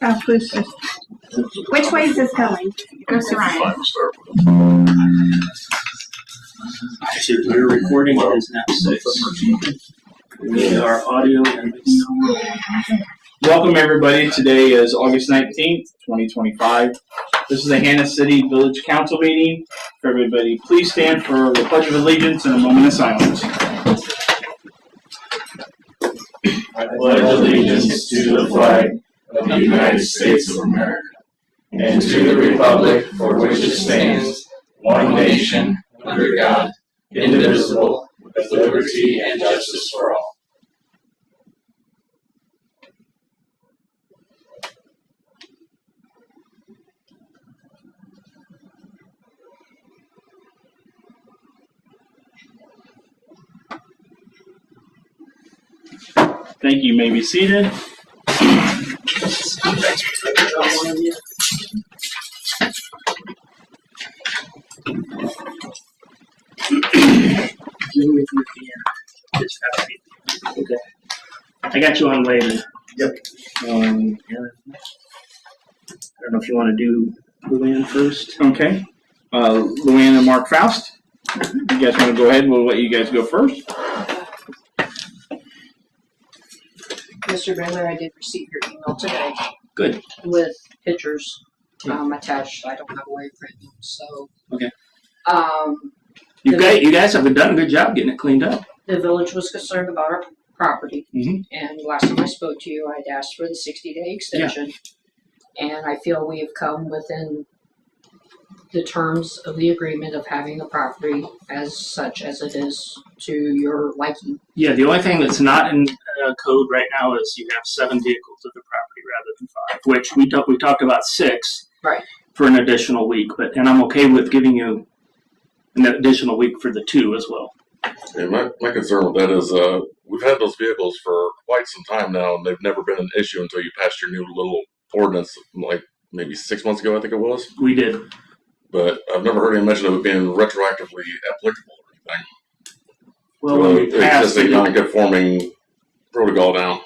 Oh, please. Which way is this going? Goes to Ryan. We're recording it is now 6. We need our audio and video. Welcome everybody. Today is August 19th, 2025. This is the Hannah City Village Council meeting. Everybody, please stand for the Pledge of Allegiance and a moment of silence. I pledge allegiance to the flag of the United States of America and to the republic for which it stands, one nation, under God, indivisible, with liberty and justice for all. Thank you. You may be seated. Okay. I got you on later. Yep. I don't know if you want to do Luann first. Okay. Luann and Mark Faust. You guys want to go ahead? We'll let you guys go first. Mr. Baylor, I did receive your email today. Good. With pictures attached. I don't have a way of printing them, so. Okay. You guys have done a good job getting it cleaned up. The village was concerned about our property, Mm-hmm. and last time I spoke to you, I'd asked for the 60-day extension, and I feel we have come within the terms of the agreement of having the property as such as it is to your liking. Yeah, the only thing that's not in code right now is you have 7 vehicles of the property rather than 5, which we talked about 6 right. for an additional week, and I'm okay with giving you an additional week for the 2 as well. And my concern with that is we've had those vehicles for quite some time now, and they've never been an issue until you passed your new little ordinance, like maybe 6 months ago, I think it was. We did. But I've never heard any mention of it being retroactively applicable or anything. Well, So when we it's passed just a non-conforming protocol now.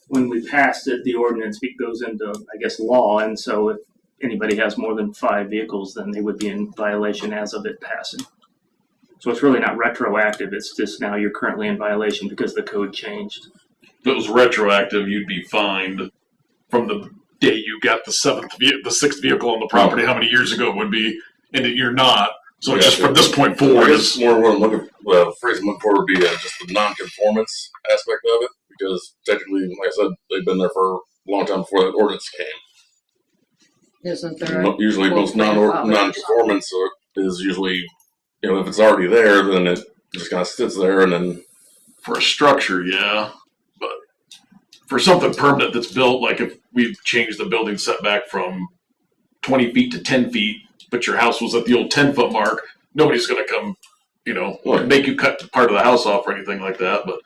When we passed it, the ordinance goes into, I guess, law, and so if anybody has more than 5 vehicles, then they would be in violation as of it passing. So it's really not retroactive, it's just now you're currently in violation because the code changed. If it was retroactive, you'd be fined from the day you got the 6th vehicle on the property. How many years ago it would be, and you're not. So it's just from this point forward. I guess more what I'm looking, the phrase I'm looking for would be just the non-conformance aspect of it, because technically, like I said, they've been there for a long time before that ordinance came. Isn't there? Usually, most non-conformance is usually, if it's already there, then it just kind of sits there, and then For a structure, yeah. But for something permanent that's built, like if we've changed the building setback from 20 feet to 10 feet, but your house was at the old 10-foot mark, nobody's going to come, make you cut part of the house off or anything like that. But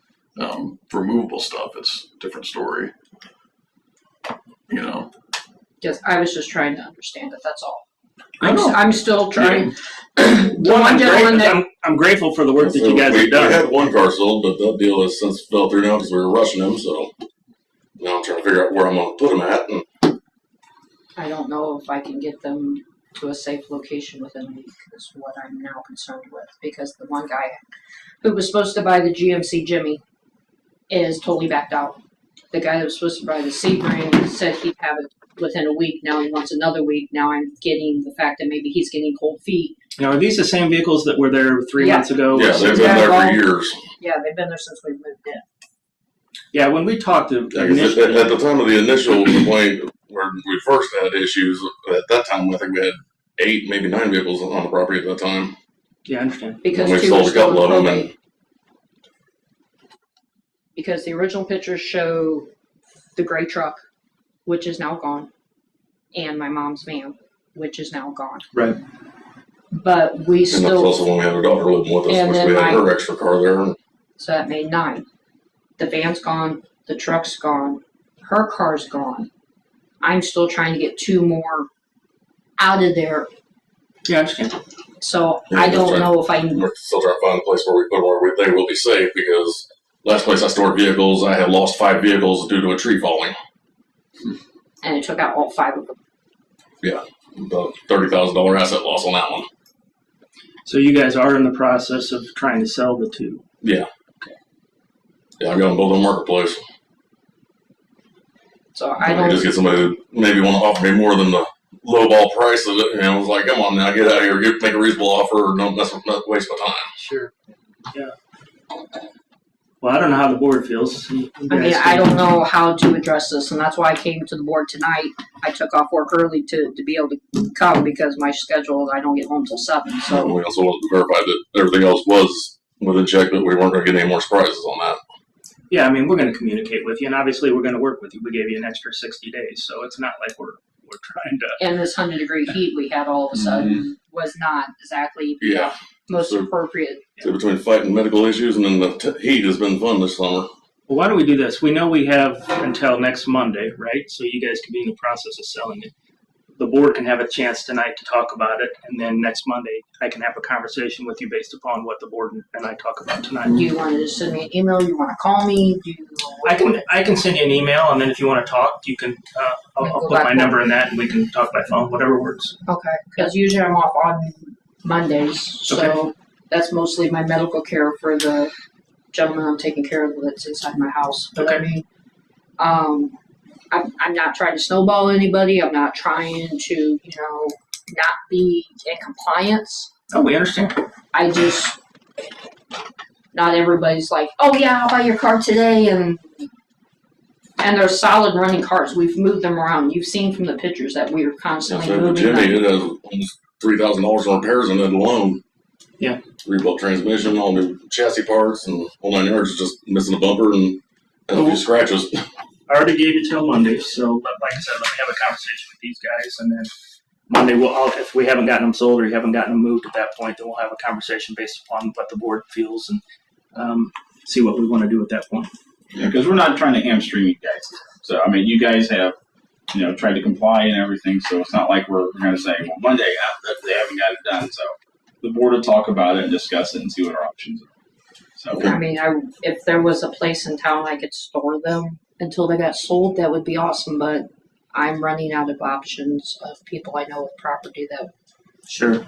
for movable stuff, it's a different story. Yes, I was just trying to understand it, that's all. No. I'm still trying. I'm grateful for the work that you guys have done. We had one car sold, but that deal has since fell through now because we were rushing him. So now I'm trying to figure out where I'm going to put him at. And I don't know if I can get them to a safe location within a week is what I'm now concerned with, because the one guy who was supposed to buy the GMC Jimmy is totally backed out. The guy that was supposed to buy the Sebring said he'd have it within a week. Now he wants another week. Now I'm getting the fact that maybe he's getting cold feet. Now, are these the same vehicles that were there 3 months ago? yeah, they've been there for years. Yeah, they've been there since we moved in. Yeah, when we talked to At the time of the initial complaint, where we first had issues, at that time I think we had 8, maybe 9 vehicles on the property at that time. Yeah, I understand. Because and we 2 were sold a still couple in of them. probate. Because the original pictures show the gray truck, which is now gone, and my mom's van, which is now gone. Right. But we And that's still, also when we had our daughter living with us, And which then we had my- her extra car there. so that made 9. The van's gone, the truck's gone, her car's gone. I'm still trying to get 2 more out of there. Yeah, I understand. So Yeah, I that's don't right. know if I We're still trying to find a place where we put them where they will be safe, because last place I stored vehicles, I had lost 5 vehicles due to a tree falling. And it took out all 5 of them. Yeah, the $30,000 asset loss on that one. So you guys are in the process of trying to sell the 2. Yeah. Yeah, I got them both on Marketplace. So I just get somebody that maybe want to offer me more than the lowball price of it. I was like, come on now, get out of here, make a reasonable offer, or don't waste my time. Sure. Yeah. Well, I don't know how the board feels. I don't know how to address this, and that's why I came to the board tonight. I took off work early to be able to come because my schedule, I don't get home till 7. So We also wanted to verify that everything else was within check, but we weren't going to get any more surprises on that. Yeah, I mean, we're going to communicate with you, and obviously we're going to work with you. We gave you an extra 60 days, so it's not like we're trying to. And this 100-degree heat we had all of a sudden was not exactly the most appropriate. So between fighting medical issues and then the heat has been fun this summer. Well, why don't we do this? We know we have until next Monday, right? So you guys can be in the process of selling it. The board can have a chance tonight to talk about it, and then next Monday I can have a conversation with you based upon what the board and I talk about tonight. Do you want to just send me an email? You want to call me? I can send you an email, and then if you want to talk, you can. I'll put my number in that, and we can talk by phone, whatever works. Okay, because usually I'm off on Mondays, so that's mostly my medical care for the gentleman I'm taking care of that's inside my house. But I mean, I'm not trying to snowball anybody. I'm not trying to, not be in compliance. Oh, we understand. I just, not everybody's like, oh yeah, I'll buy your car today, and they're solid running cars. We've moved them around. You've seen from the pictures that we are constantly moving Jimmy, them. it has almost $3,000 on repairs in it alone. Yeah. Rebuilt transmission, all new chassis parts, and whole 9 yards, just missing a bumper and a few scratches. I already gave you till Monday, so like I said, let me have a conversation with these guys, and then Monday if we haven't gotten them sold or you haven't gotten them moved at that point, then we'll have a conversation based upon what the board feels and see what we want to do at that point. Yeah, because we're not trying to hamstring you guys. So I mean, you guys have, tried to comply and everything. So it's not like we're going to say, well, Monday they haven't got it done. So the board will talk about it and discuss it and see what our options are. So I mean, if there was a place in town I could store them until they got sold, that would be awesome. But I'm running out of options of people I know with property that. Sure.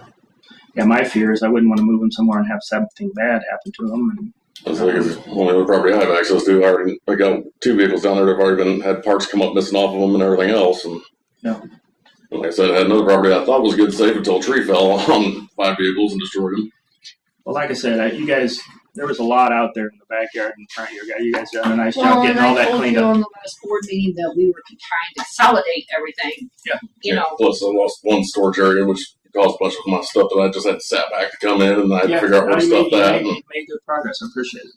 Yeah, my fear is I wouldn't want to move them somewhere and have something bad happen to them. And That's like the only other property I have access to. I got 2 vehicles down there that have already had parts come up missing off of them and everything else. And like I said, I had another property I thought was good safe until a tree fell on 5 vehicles and destroyed them. well, like I said, you guys, there was a lot out there in the backyard and front of your guy. You guys done a nice job getting all that cleaned up. on the last board meeting that we were trying to consolidate everything. Yeah. Plus, I lost one storage area, which caused a bunch of my stuff that I just had to sat back to come in, and I had to figure out where to stuff that. You made good progress. I appreciate it.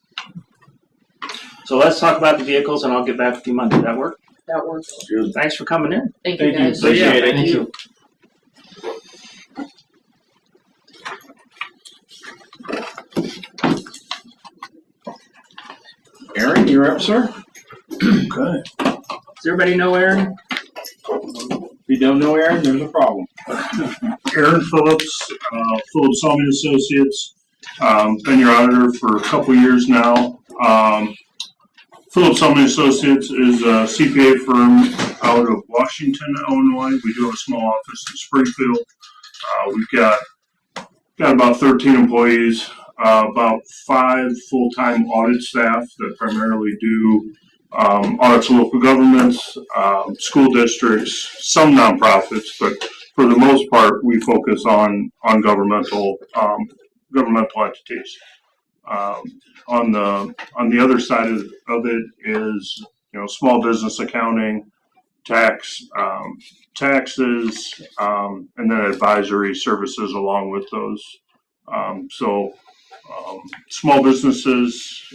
So let's talk about the vehicles, and I'll get back with you Monday. Does that work? That works. Good. Thanks for coming in. Thank you, guys. Appreciate it. Thank you. Aaron, you're up, sir. Okay. Does everybody know Aaron? If you don't know Aaron, there's a problem. Aaron Phillips, Phillips Salmon Associates. Been your auditor for a couple years now. Phillips Salmon Associates is a CPA firm out of Washington, Illinois. We do have a small office in Springfield. We've got about 13 employees, about 5 full-time audit staff that primarily do audits of local governments, school districts, some nonprofits, but for the most part, we focus on governmental entities. On the other side of it is, small business accounting, taxes, and then advisory services along with those. Small businesses,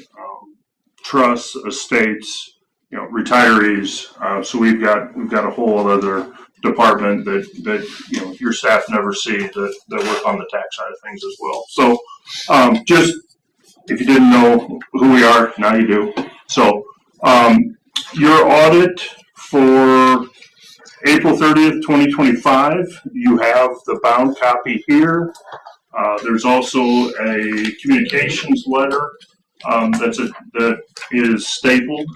trusts, estates, retirees. So we've got a whole other department that your staff never see that work on the tax side of things as well. So just if you didn't know who we are, now you do. So your audit for April 30th, 2025, you have the bound copy here. There's also a communications letter that is stapled.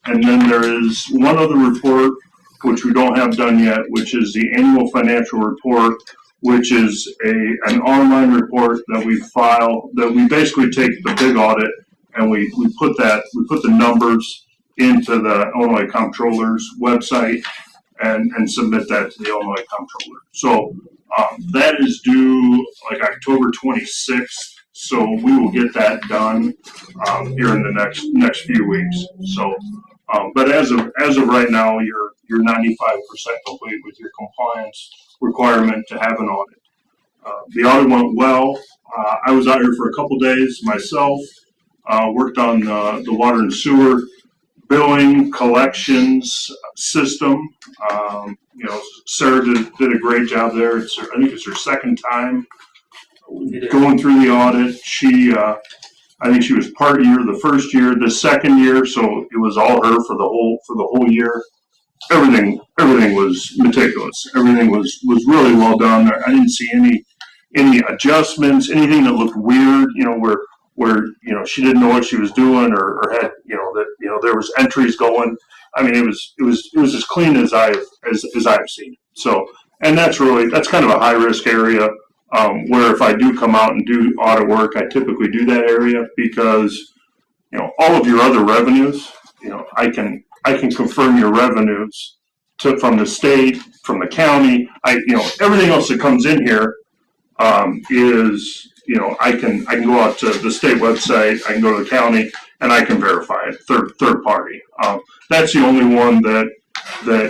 And then there is one other report, which we don't have done yet, which is the annual financial report, which is an online report that we file, that we basically take the big audit and we put the numbers into the Illinois Comptroller's website and submit that to the Illinois Comptroller. So that is due like October 26th. So we will get that done here in the next few weeks. So, but as of right now, you're 95% complete with your compliance requirement to have an audit. The audit went well. I was out here for a couple days myself. Worked on the water and sewer billing collections system. Sarah did a great job there. I think it's her second time going through the audit. I think she was part year the first year, the second year, so it was all her for the whole year. Everything was meticulous. Everything was really well done. I didn't see any adjustments, anything that looked weird, where she didn't know what she was doing or had there was entries going. I mean, it was as clean as I've seen. So, and that's kind of a high risk area where if I do come out and do audit work, I typically do that area because all of your other revenues, I can confirm your revenues from the state, from the county. Everything else that comes in here is I can go out to the state website, I can go to the county, and I can verify it, third party. That's the only one that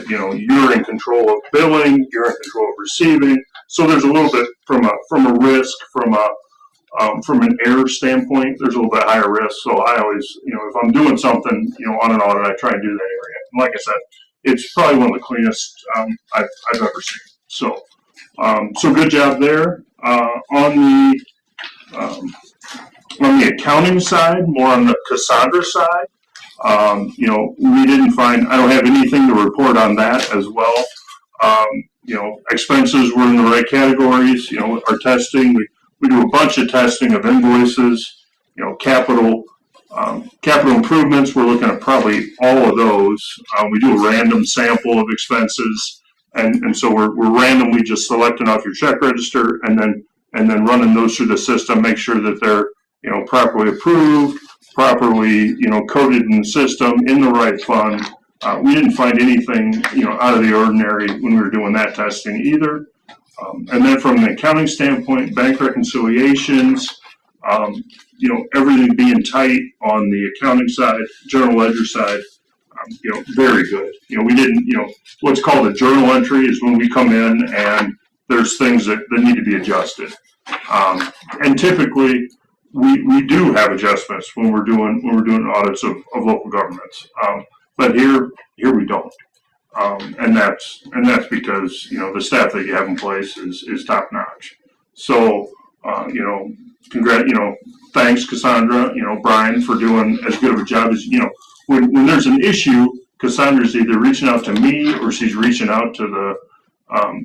you're in control of billing, you're in control of receiving. So there's a little bit from a risk, from an error standpoint, there's a little bit higher risk. So I always, if I'm doing something, on an audit, I try and do that area. And like I said, it's probably one of the cleanest I've ever seen. So good job there. On the accounting side, more on the Cassandra side, we didn't find, I don't have anything to report on that as well. Expenses were in the right categories, our testing, we do a bunch of testing of invoices, capital improvements, we're looking at probably all of those. We do a random sample of expenses, and so we're randomly just selecting off your check register and then running those through the system, make sure that they're, properly approved, properly, coded in the system, in the right fund. We didn't find anything, out of the ordinary when we were doing that testing either. And then from an accounting standpoint, bank reconciliations, everything being tight on the accounting side, general ledger side, very good. We didn't, what's called a journal entry is when we come in and there's things that need to be adjusted. And typically we do have adjustments when we're doing audits of local governments. But here we don't. And that's because, the staff that you have in place is top notch. So, thanks Cassandra, Brian, for doing as good of a job as, when there's an issue, Cassandra's either reaching out to me or she's reaching out to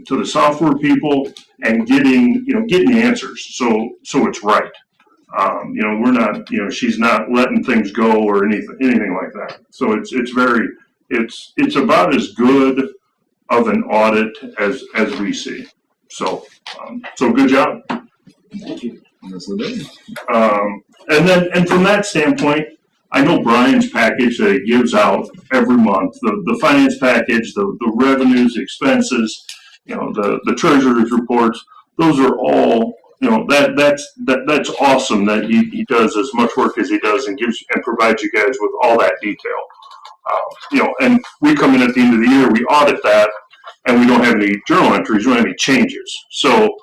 the software people and getting the answers. So it's right. We're not, she's not letting things go or anything like that. So it's about as good of an audit as we see. So good job. Thank you. And from that standpoint, I know Brian's package that he gives out every month, the finance package, the revenues, expenses, the treasurer's reports, those are all, that's awesome that he does as much work as he does and provides you guys with all that detail. And we come in at the end of the year, we audit that, and we don't have any journal entries, we don't have any changes. So,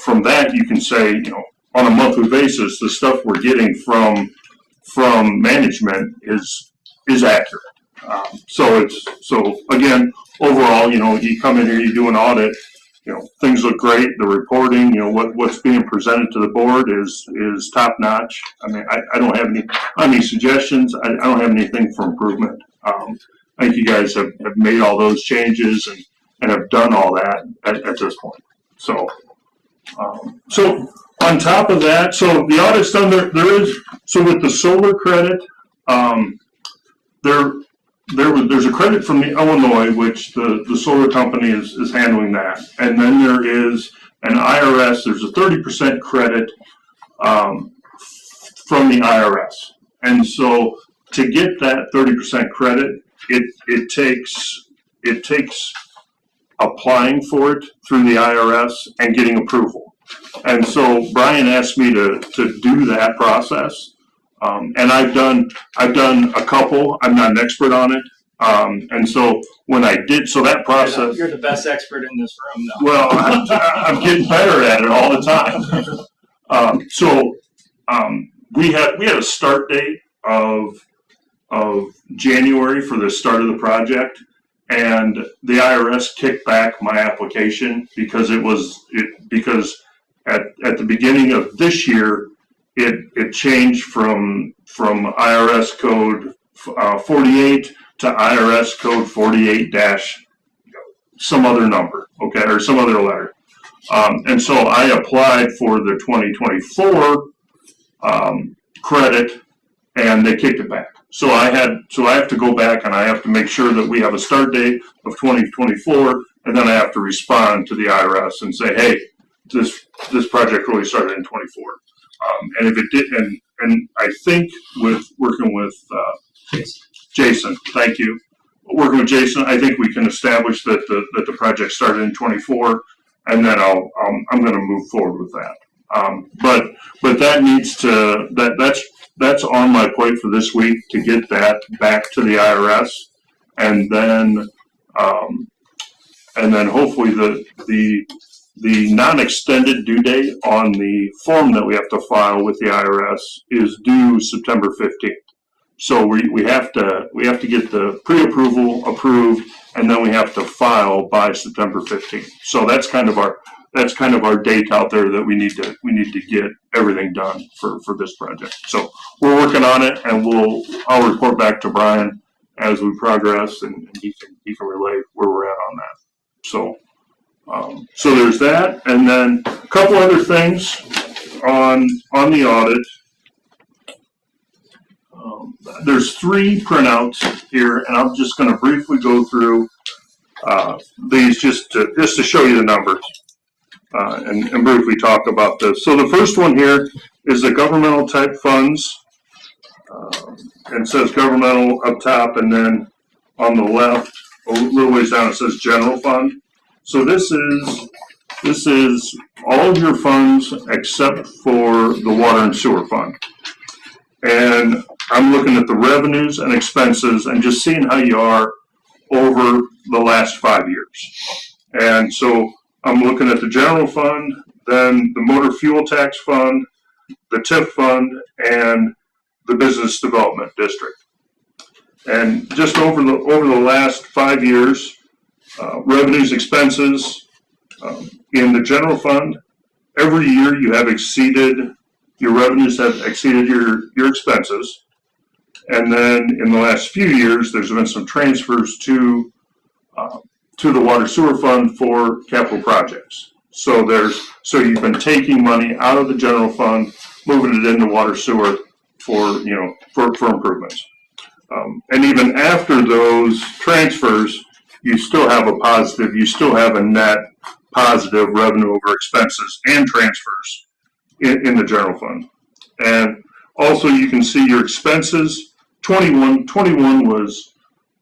from that you can say, on a monthly basis, the stuff we're getting from management is accurate. So again, overall, you come in here, you do an audit, things look great. The reporting, what's being presented to the board is top notch. I mean, I don't have any suggestions. I don't have anything for improvement. I think you guys have made all those changes and have done all that at this point. So on top of that, so the audit's done. There is, so with the solar credit, There's a credit from the Illinois, which the solar company is handling that. And then there is an IRS, there's a 30% credit from the IRS. And so to get that 30% credit, it takes applying for it through the IRS and getting approval. And so Brian asked me to do that process. And I've done a couple. I'm not an expert on it. And so when I did, so that process. You're the best expert in this room, though. Well, I'm getting better at it all the time. We had a start date of January for the start of the project, and the IRS kicked back my application because because at the beginning of this year it changed from IRS code 48 to IRS code 48 dash some other number, okay, or some other letter. And so I applied for the 2024 credit, and they kicked it back. So I have to go back and I have to make sure that we have a start date of 2024, and then I have to respond to the IRS and say, hey, this project really started in 24. And if it did, and I think with working with Jason, thank you. Working with Jason, I think we can establish that the project started in 24, and then I'm going to move forward with that. But that needs to that's on my plate for this week to get that back to the IRS, and then hopefully the non-extended due date on the form that we have to file with the IRS is due September 15th. So we have to get the pre-approval approved, and then we have to file by September 15th. So that's kind of our date out there that we need to get everything done for this project. So we're working on it, and I'll report back to Brian as we progress, and he can relay where we're at on that. So there's that, and then a couple other things on the audit. There's 3 printouts here, and I'm just going to briefly go through these just to show you the numbers and briefly talk about this. So the first one here is the governmental type funds, and it says governmental up top, and then on the left, a little ways down, it says general fund. So this is all of your funds except for the water and sewer fund. And I'm looking at the revenues and expenses and just seeing how you are over the last 5 years. And so I'm looking at the general fund, then the motor fuel tax fund, the TIF fund, and the business development district. And just over the last 5 years, revenues, expenses, in the general fund, every year your revenues have exceeded your expenses. And then in the last few years, there's been some transfers to the water sewer fund for capital projects. So you've been taking money out of the general fund, moving it into water sewer for improvements. And even after those transfers, you still have a net positive revenue over expenses and transfers in the general fund. And also you can see your expenses. 21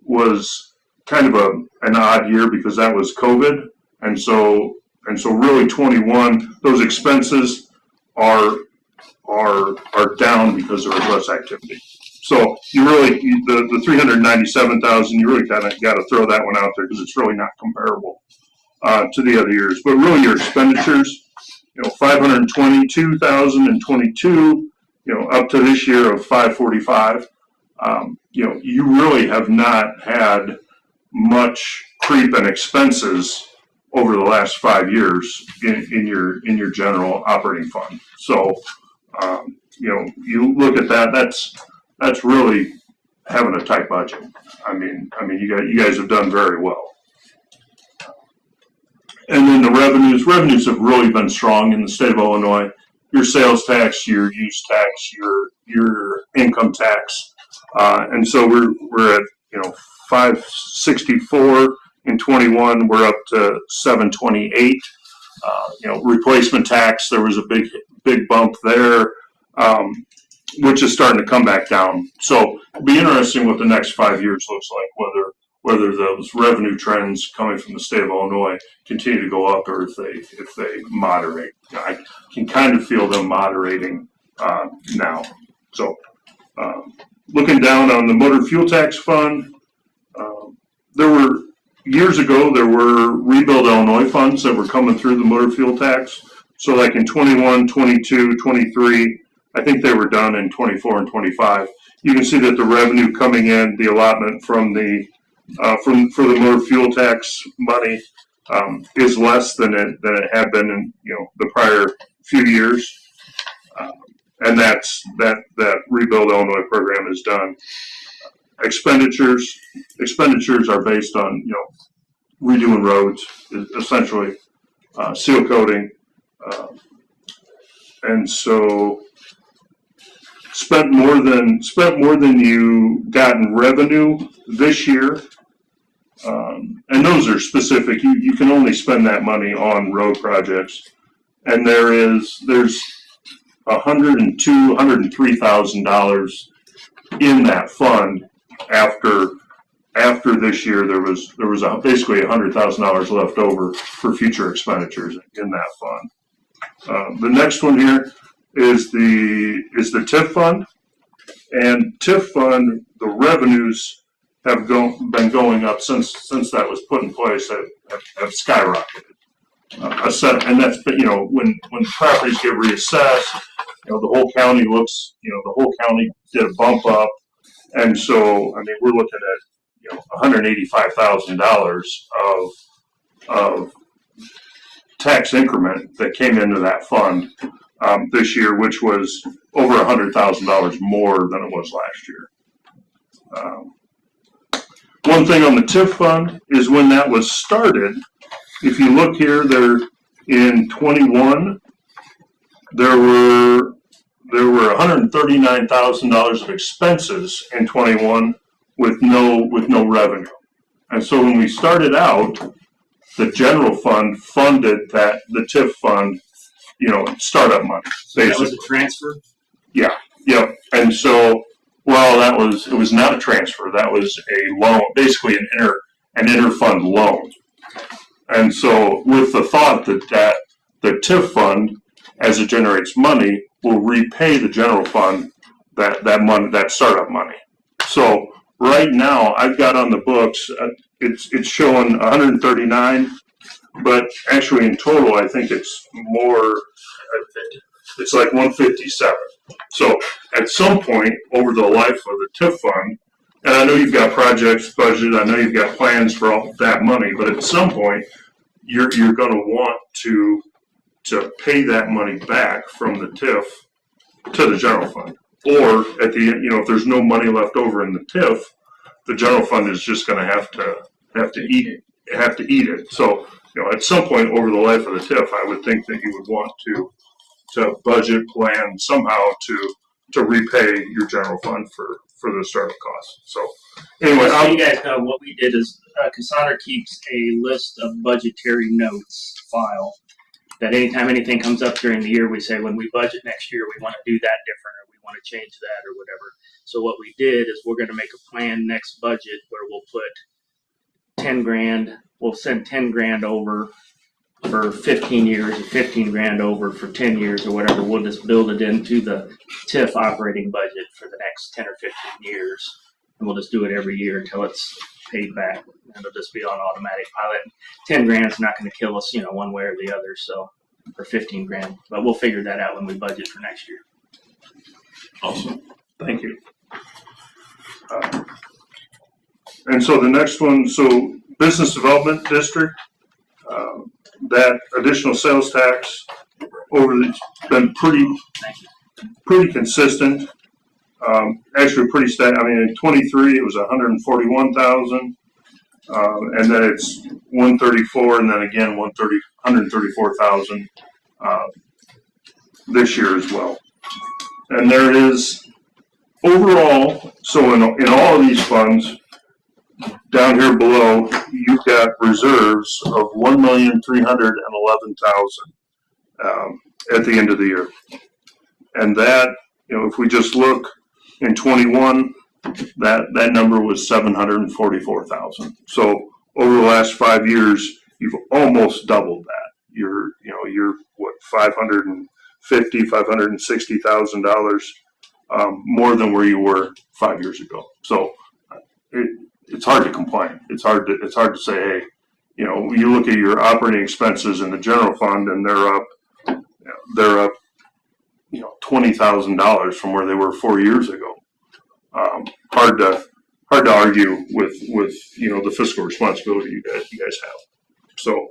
was kind of an odd year because that was COVID. And so really 21, those expenses are down because there was less activity. So the 397,000, you really kind of got to throw that one out there because it's really not comparable to the other years. But really your expenditures, 522,000 and 22, up to this year of 545. You really have not had much creep in expenses over the last 5 years in your general operating fund. So, you look at that, that's really having a tight budget. I mean, you guys have done very well. And then the revenues have really been strong in the state of Illinois. Your sales tax, your use tax, your income tax, And so we're at, 564 in 21. We're up to 728. Replacement tax, there was a big bump there, which is starting to come back down. So it'll be interesting what the next 5 years looks like, whether those revenue trends coming from the state of Illinois continue to go up or if they moderate. I can kind of feel them moderating now. So looking down on the motor fuel tax fund, years ago there were Rebuild Illinois funds that were coming through the motor fuel tax. So like in 21, 22, 23, I think they were done in 24 and 25. You can see that the revenue coming in, the allotment from the for the motor fuel tax money is less than it had been in the prior few years, and that Rebuild Illinois program is done. Expenditures are based on redoing roads, essentially seal coating, and so spent more than you got in revenue this year. And those are specific. You can only spend that money on road projects. And there's $103,000 in that fund after this year. There was basically $100,000 left over for future expenditures in that fund. The next one here is the TIF fund, and TIF fund, the revenues have been going up since that was put in place. Have skyrocketed. And that's when properties get reassessed, the whole county did a bump up, and so we're looking at $185,000 of tax increment that came into that fund this year, which was over $100,000 more than it was last year. One thing on the TIF fund is when that was started, if you look here, there in 21, there were $139,000 of expenses in 21 with no revenue. And so when we started out, the general fund funded the TIF fund, startup money. So that was a transfer? Yeah. And so, it was not a transfer. That was a loan, basically an inter-fund loan. And so with the thought that the TIF fund, as it generates money, will repay the general fund that startup money. So right now, I've got on the books, it's showing 139, but actually in total, I think it's more. It's like 157. So at some point over the life of the TIF fund, and I know you've got projects budgeted, I know you've got plans for all that money, but at some point you're going to want to pay that money back from the TIF to the general fund. Or at the end, if there's no money left over in the TIF, the general fund is just going to have to eat it. So at some point over the life of the TIF, I would think that you would want to budget plan somehow to repay your general fund for the startup costs. So anyway, so you guys know what we did is Cassandra keeps a list of budgetary notes file that anytime anything comes up during the year, we say when we budget next year, we want to do that different, or we want to change that, or whatever. So what we did is we're going to make a plan next budget where we'll put 10 grand. We'll send 10 grand over for 15 years, or 15 grand over for 10 years, or whatever. We'll just build it into the TIF operating budget for the next 10 or 15 years, and we'll just do it every year until it's paid back, and it'll just be on automatic pilot. 10 grand's not going to kill us, one way or the other. So, or 15 grand, but we'll figure that out when we budget for next year. Awesome. Thank you. And so the next one, business development district. That additional sales tax been pretty consistent. Actually pretty steady. In 23 it was 141,000, and then it's 134, and then again 134,000 this year as well. And there is overall, so in all of these funds, down here below, you've got reserves of $1,311,000 at the end of the year. And that, if we just look in 21, that number was 744,000. So over the last 5 years, you've almost doubled that. You're what, $560,000 more than where you were 5 years ago. So it's hard to complain. It's hard to say, hey, you look at your operating expenses in the general fund and they're up $20,000 from where they were 4 years ago. Hard to argue with the fiscal responsibility you guys have. So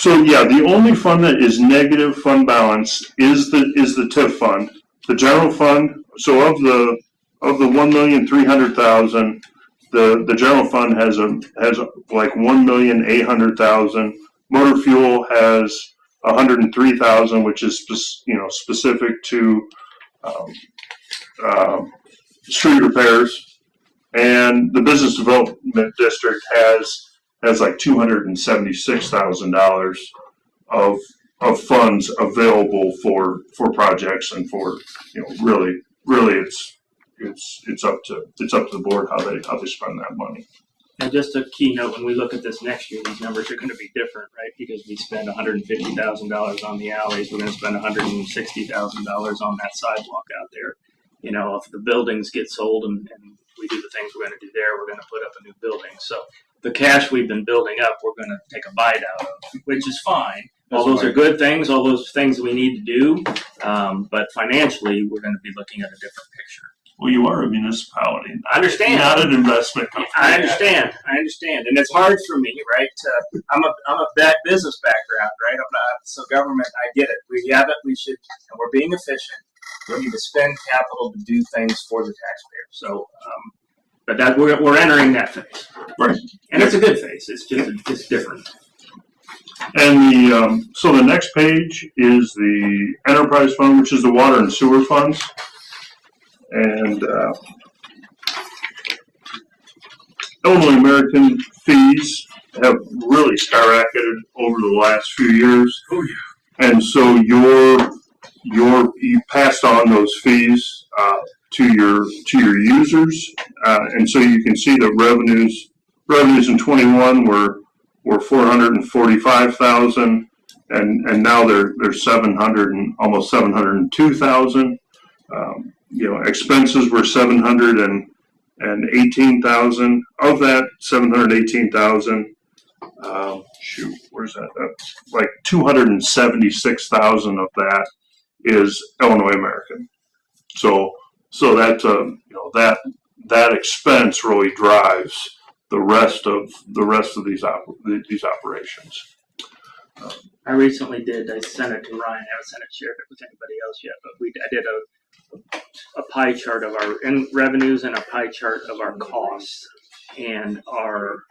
the only fund that is negative fund balance is the TIF fund. The general fund, so of the $1,300,000, the general fund has like $1,800,000. Motor fuel has $103,000, which is specific to street repairs, and the business development district has like $276,000 of funds available for projects, and for really it's up to the board how they spend that money. And just a keynote, when we look at this next year, these numbers are going to be different, right? Because we spend $150,000 on the alleys, we're going to spend $160,000 on that sidewalk out there. If the buildings get sold and we do the things we're going to do there, we're going to put up a new building. So the cash we've been building up, we're going to take a bite out of, which is fine. All those are good things, all those things we need to do. But financially, we're going to be looking at a different picture. Well, you are a municipality. I understand. Not an investment company. I understand, and it's hard for me, right? I'm a bad business background, right? I'm not so government. I get it. We have it. We should, and we're being efficient. We need to spend capital to do things for the taxpayer. So, but that we're entering that phase, right? And it's a good phase. It's just it's different. And so the next page is the enterprise fund, which is the water and sewer funds. And Illinois American fees have really skyrocketed over the last few years. Oh yeah. And so you passed on those fees to your users, and so you can see that revenues in 21 were $445,000, and now they're almost $702,000. Expenses were $718,000. Of that $718,000, where's that? Like $276,000 of that is Illinois American. So that that expense really drives the rest of these operations. I recently did. I sent it to Ryan. I haven't sent it shared it with anybody else yet, but I did a pie chart of our revenues and a pie chart of our costs, and our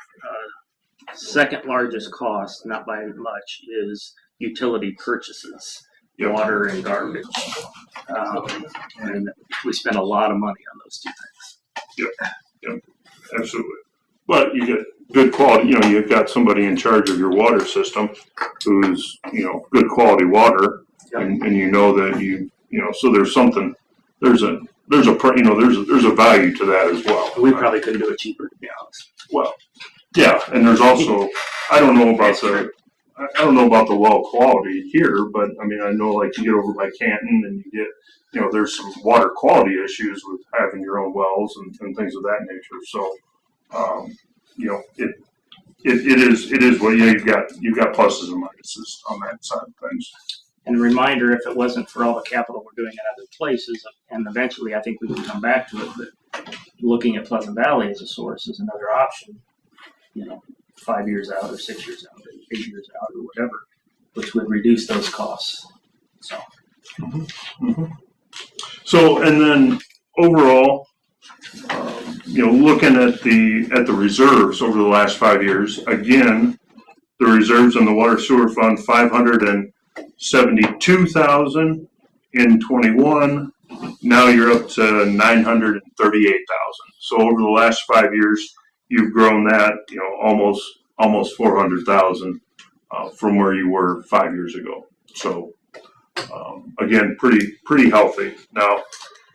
second largest cost, not by much, is utility purchases, water and garbage, and we spend a lot of money on those two things. Yep, absolutely. But you get good quality. You've got somebody in charge of your water system who's good quality water, and that so there's something. There's a value to that as well. We probably couldn't do it cheaper, to be honest. Well, yeah, and there's also I don't know about the well quality here, but I mean I know like you get over by Canton and you get there's some water quality issues with having your own wells and things of that nature. So it is what you've got pluses and minuses on that side of things. And a reminder, if it wasn't for all the capital we're doing in other places, and eventually I think we can come back to it, but looking at Pleasant Valley as a source is another option, 5 years out or 6 years out or 8 years out or whatever, which would reduce those costs. So, So, and then overall, looking at the reserves over the last 5 years, again, the reserves in the water sewer fund, $572,000 in 21, Now you're up to 938,000. So over the last 5 years, you've grown that, almost 400,000 from where you were 5 years ago. So again, pretty healthy. Now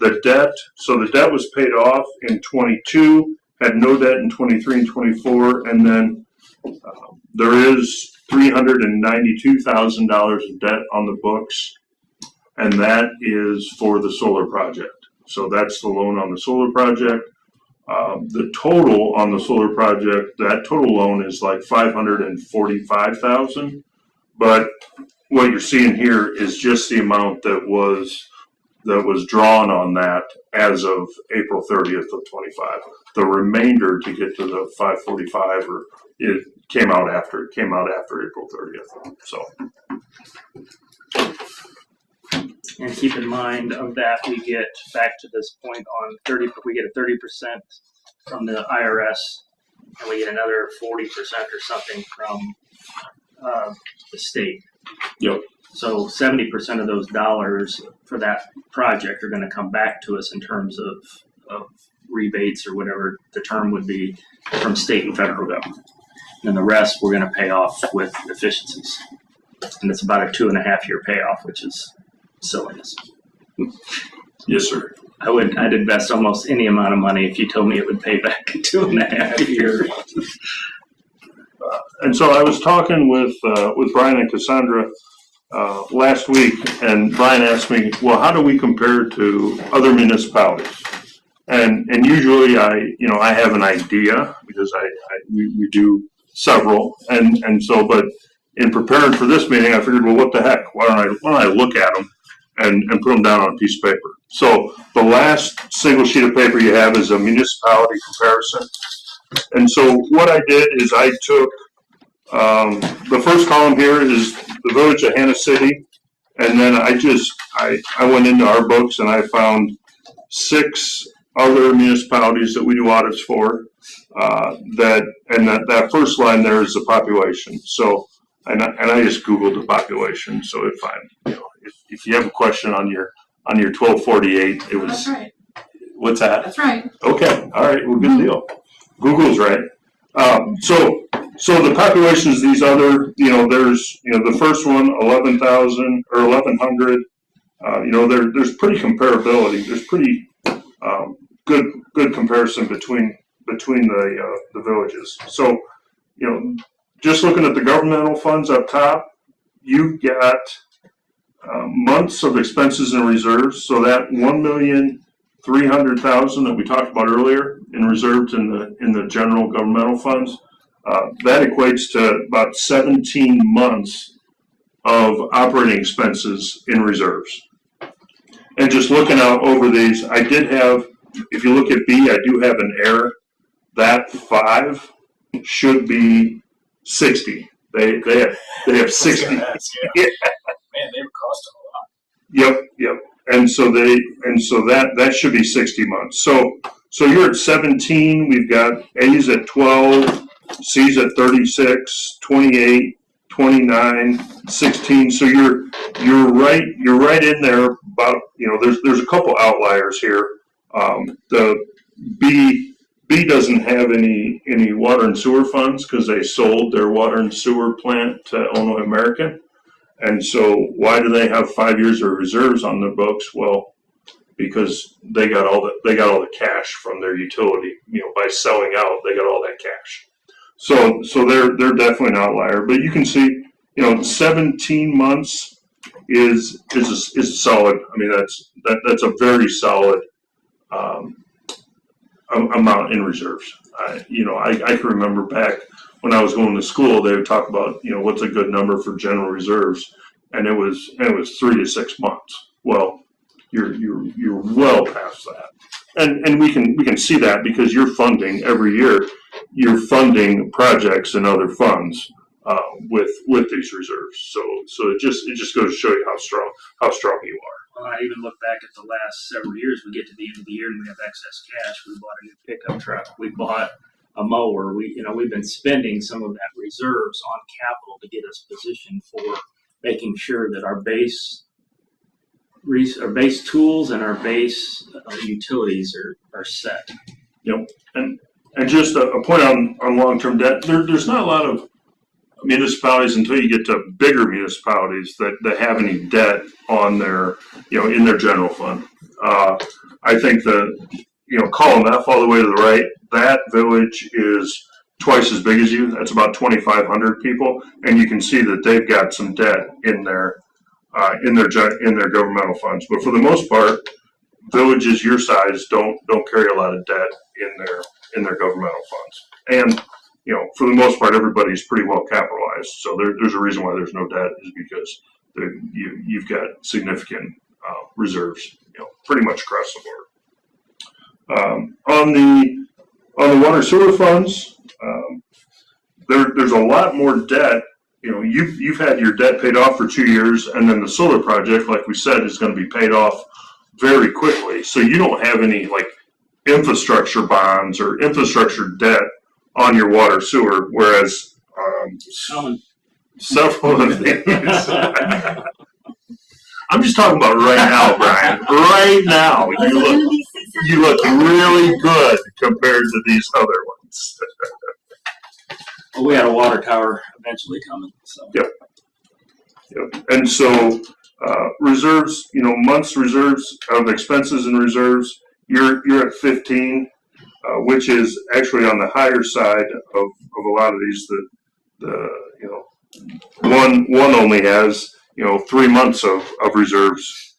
the debt was paid off in 22, had no debt in 23 and 24, and then there is $392,000 of debt on the books, and that is for the solar project. So that's the loan on the solar project. The total on the solar project, that total loan is like $545,000, but what you're seeing here is just the amount that was drawn on that as of April 30th of 25. The remainder to get to the 545, it came out after April 30th. So. And keep in mind of that, we get back to this point on 30. We get a 30% from the IRS, and we get another 40% or something from the state. Yep. So 70% of those dollars for that project are going to come back to us in terms of rebates or whatever the term would be from state and federal government. And the rest we're going to pay off with efficiencies. And it's about a 2.5-year payoff, which is silliness. Yes, sir. I'd invest almost any amount of money if you told me it would pay back in 2.5 years. And so I was talking with Brian and Cassandra last week, and Brian asked me, well, how do we compare to other municipalities? And usually I have an idea because we do several, and so, but in preparing for this meeting, I figured, well, what the heck? Why don't I look at them and put them down on a piece of paper? So the last single sheet of paper you have is a municipality comparison. And so what I did is I took the first column here is the village of Hannah City, and then I went into our books and I found 6 other municipalities that we do audits for. That first line there is the population. So and I just Googled the population, so it'd find, if you have a question on your 1248, it was. That's right. What's that? That's right. Okay, all right, well, good deal. Google's right. So the population is these other, there's, the first one, 11,000 or 1,100. There's pretty comparability. There's pretty good comparison between the villages. So, just looking at the governmental funds up top, you've got months of expenses and reserves. So that 1,300,000 that we talked about earlier in reserves in the general governmental funds, that equates to about 17 months of operating expenses in reserves. And just looking out over these, I did have, if you look at B, I do have an error. That 5 should be 60. They have 60. Yeah. Man, they were costing a lot. Yep. And so that should be 60 months. So you're at 17. We've got A's at 12, C's at 36, 28, 29, 16. So you're right in there. About there's a couple outliers here. The B doesn't have any water and sewer funds because they sold their water and sewer plant to Illinois American. And so why do they have 5 years of reserves on their books? Well, because they got all the cash from their utility. By selling out, they got all that cash. So they're definitely an outlier. But you can see, 17 months is solid. I mean, that's a very solid amount in reserves. I can remember back when I was going to school, they would talk about, what's a good number for general reserves, and it was 3 to 6 months. Well, you're well past that, and we can see that because you're funding every year. You're funding projects and other funds with these reserves. So it just goes to show you how strong you are. Well, I even look back at the last several years. We get to the end of the year and we have excess cash. We bought a new pickup truck. We bought a mower. We've been spending some of that reserves on capital to get us positioned for making sure that our base our base tools and our base utilities are set. And just a point on long-term debt, there's not a lot of municipalities until you get to bigger municipalities that have any debt on their, in their general fund. I think column F all the way to the right, that village is twice as big as you. That's about 2,500 people, and you can see that they've got some debt in their governmental funds. But for the most part, villages your size don't carry a lot of debt in their governmental funds. And for the most part, everybody's pretty well capitalized. So there's a reason why there's no debt, is because you've got significant reserves, pretty much across the board. On the water sewer funds, there's a lot more debt. You've had your debt paid off for 2 years, and then the solar project, like we said, is going to be paid off very quickly. So you don't have any infrastructure bonds or infrastructure debt on your water sewer, whereas several of these. I'm just talking about right now, Brian. Right now, you look really good compared to these other ones. Well, we had a water tower eventually coming. So. Yep. And so reserves, months reserves of expenses and reserves, you're at 15, which is actually on the higher side of a lot of these. One only has 3 months of reserves,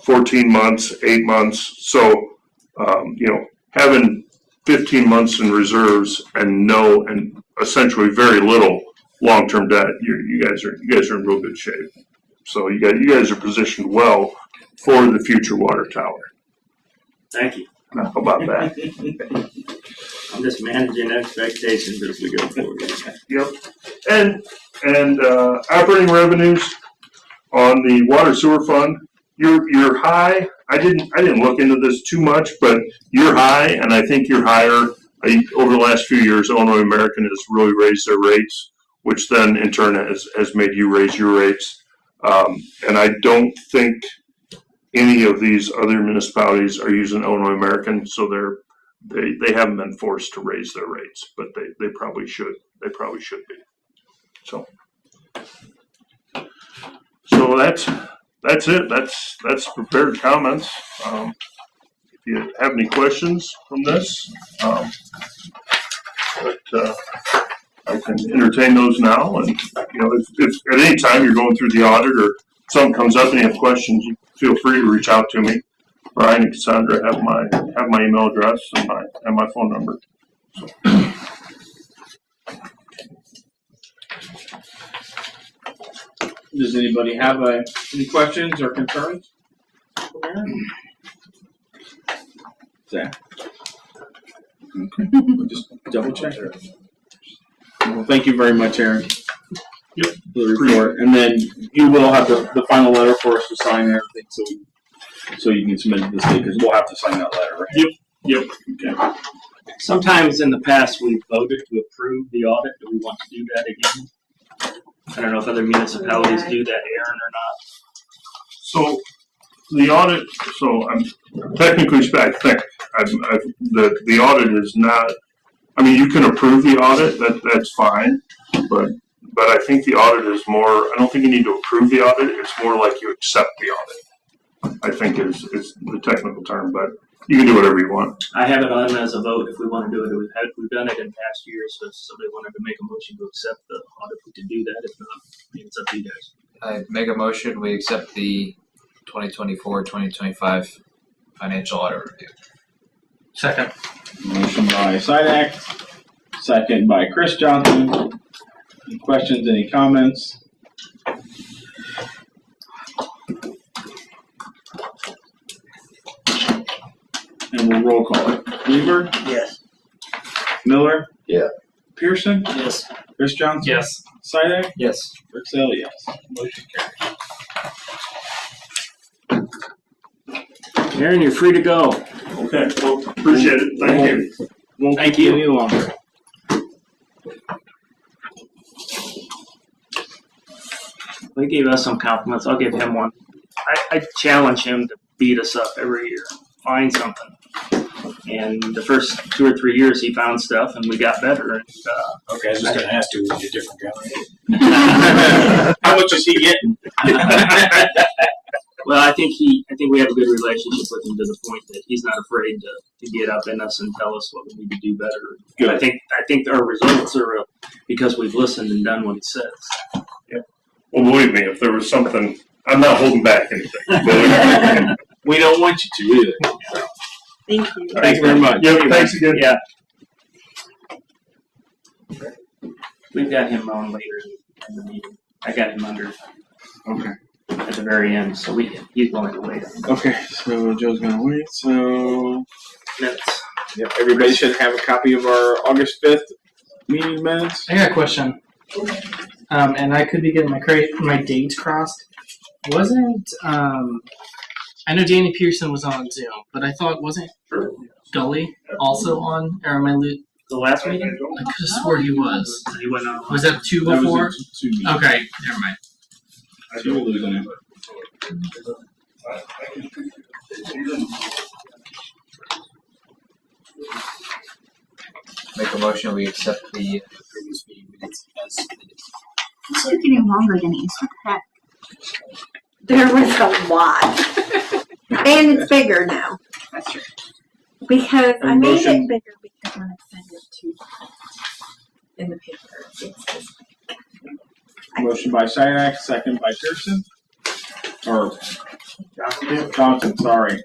14 months, 8 months. So having 15 months in reserves and essentially very little long-term debt, you guys are in real good shape. So you guys are positioned well for the future water tower. Thank you. How about that? I'm just managing expectations as we go forward. Yep. And operating revenues on the water sewer fund, you're high. I didn't look into this too much, but you're high, and I think you're higher. Over the last few years, Illinois American has really raised their rates, which then in turn has made you raise your rates. And I don't think any of these other municipalities are using Illinois American, so they haven't been forced to raise their rates, but they probably should. They probably should be. So that's it. That's prepared comments. If you have any questions from this, I can entertain those now. And if at any time you're going through the audit or something comes up and you have questions, you feel free to reach out to me. Brian and Cassandra have my email address and my phone number. So. Does anybody have any questions or concerns? Zach? Okay, we'll just double check. Well, thank you very much, Aaron. Yep. For the report. And then you will have the final letter for us to sign and everything, so you can submit it to the state, because we'll have to sign that letter, right? Yep. Okay. Sometimes in the past we voted to approve the audit. Do we want to do that again? I don't know if other municipalities do that, Aaron, or not. So the audit. So I'm technically, I think the audit is not. I mean, you can approve the audit. That's fine, but I think the audit is more. I don't think you need to approve the audit. It's more like you accept the audit, I think is the technical term, but you can do whatever you want. I have it on as a vote if we want to do it. We've done it in past years, so if somebody wanted to make a motion to accept the audit, we can do that. If not, it's up to you guys. I make a motion, we accept the 2024-2025 financial audit review. Second. Motion by Sidak, second by Chris Johnson. Any questions, any comments? And we'll roll call it. Weaver? Yes. Miller? Yeah. Pearson? Yes. Chris Johnson? Yes. Sidak? Yes. Rixell, yes. Motion carries. Aaron, you're free to go. Okay. Well, appreciate it. Thank you. Won't Thank keep you. Any longer. He gave us some compliments. I'll give him one. I challenge him to beat us up every year, find something. And the first 2 or 3 years, he found stuff, and we got better. And, Okay, I was just gonna ask you, was it a different guy? how much is he getting? Well, I think we have a good relationship with him to the point that he's not afraid to get up in us and tell us what we need to do better. Good. I think our results are because we've listened and done what he says. Well, believe me, if there was something, I'm not holding back anything. We don't want you to either. Thank you. Thank you very much. Yeah, thanks again. Yeah. We've got him on later in the meeting. I got him under Okay. at the very end, so he's willing to wait. Okay, so Joe's gonna wait, so. Minutes. Yep, everybody should have a copy of our August 5th meeting minutes. I got a question. And I could be getting my dates crossed. Wasn't I know Danny Pearson was on Zoom, but I thought wasn't Gully also on? Or am I The last meeting? I could have swore he was. He went on. Was that two That was before? a two meeting. Okay, never mind. I do losing it. Make a motion, we accept the previous meeting minutes as submitted. It's getting longer than East. What the heck? There was a lot. And it's bigger now. That's true. Because I made motion- it bigger because when I send it to in the paper, it's just Motion by Sidak, second by Pearson. Or Johnson, sorry.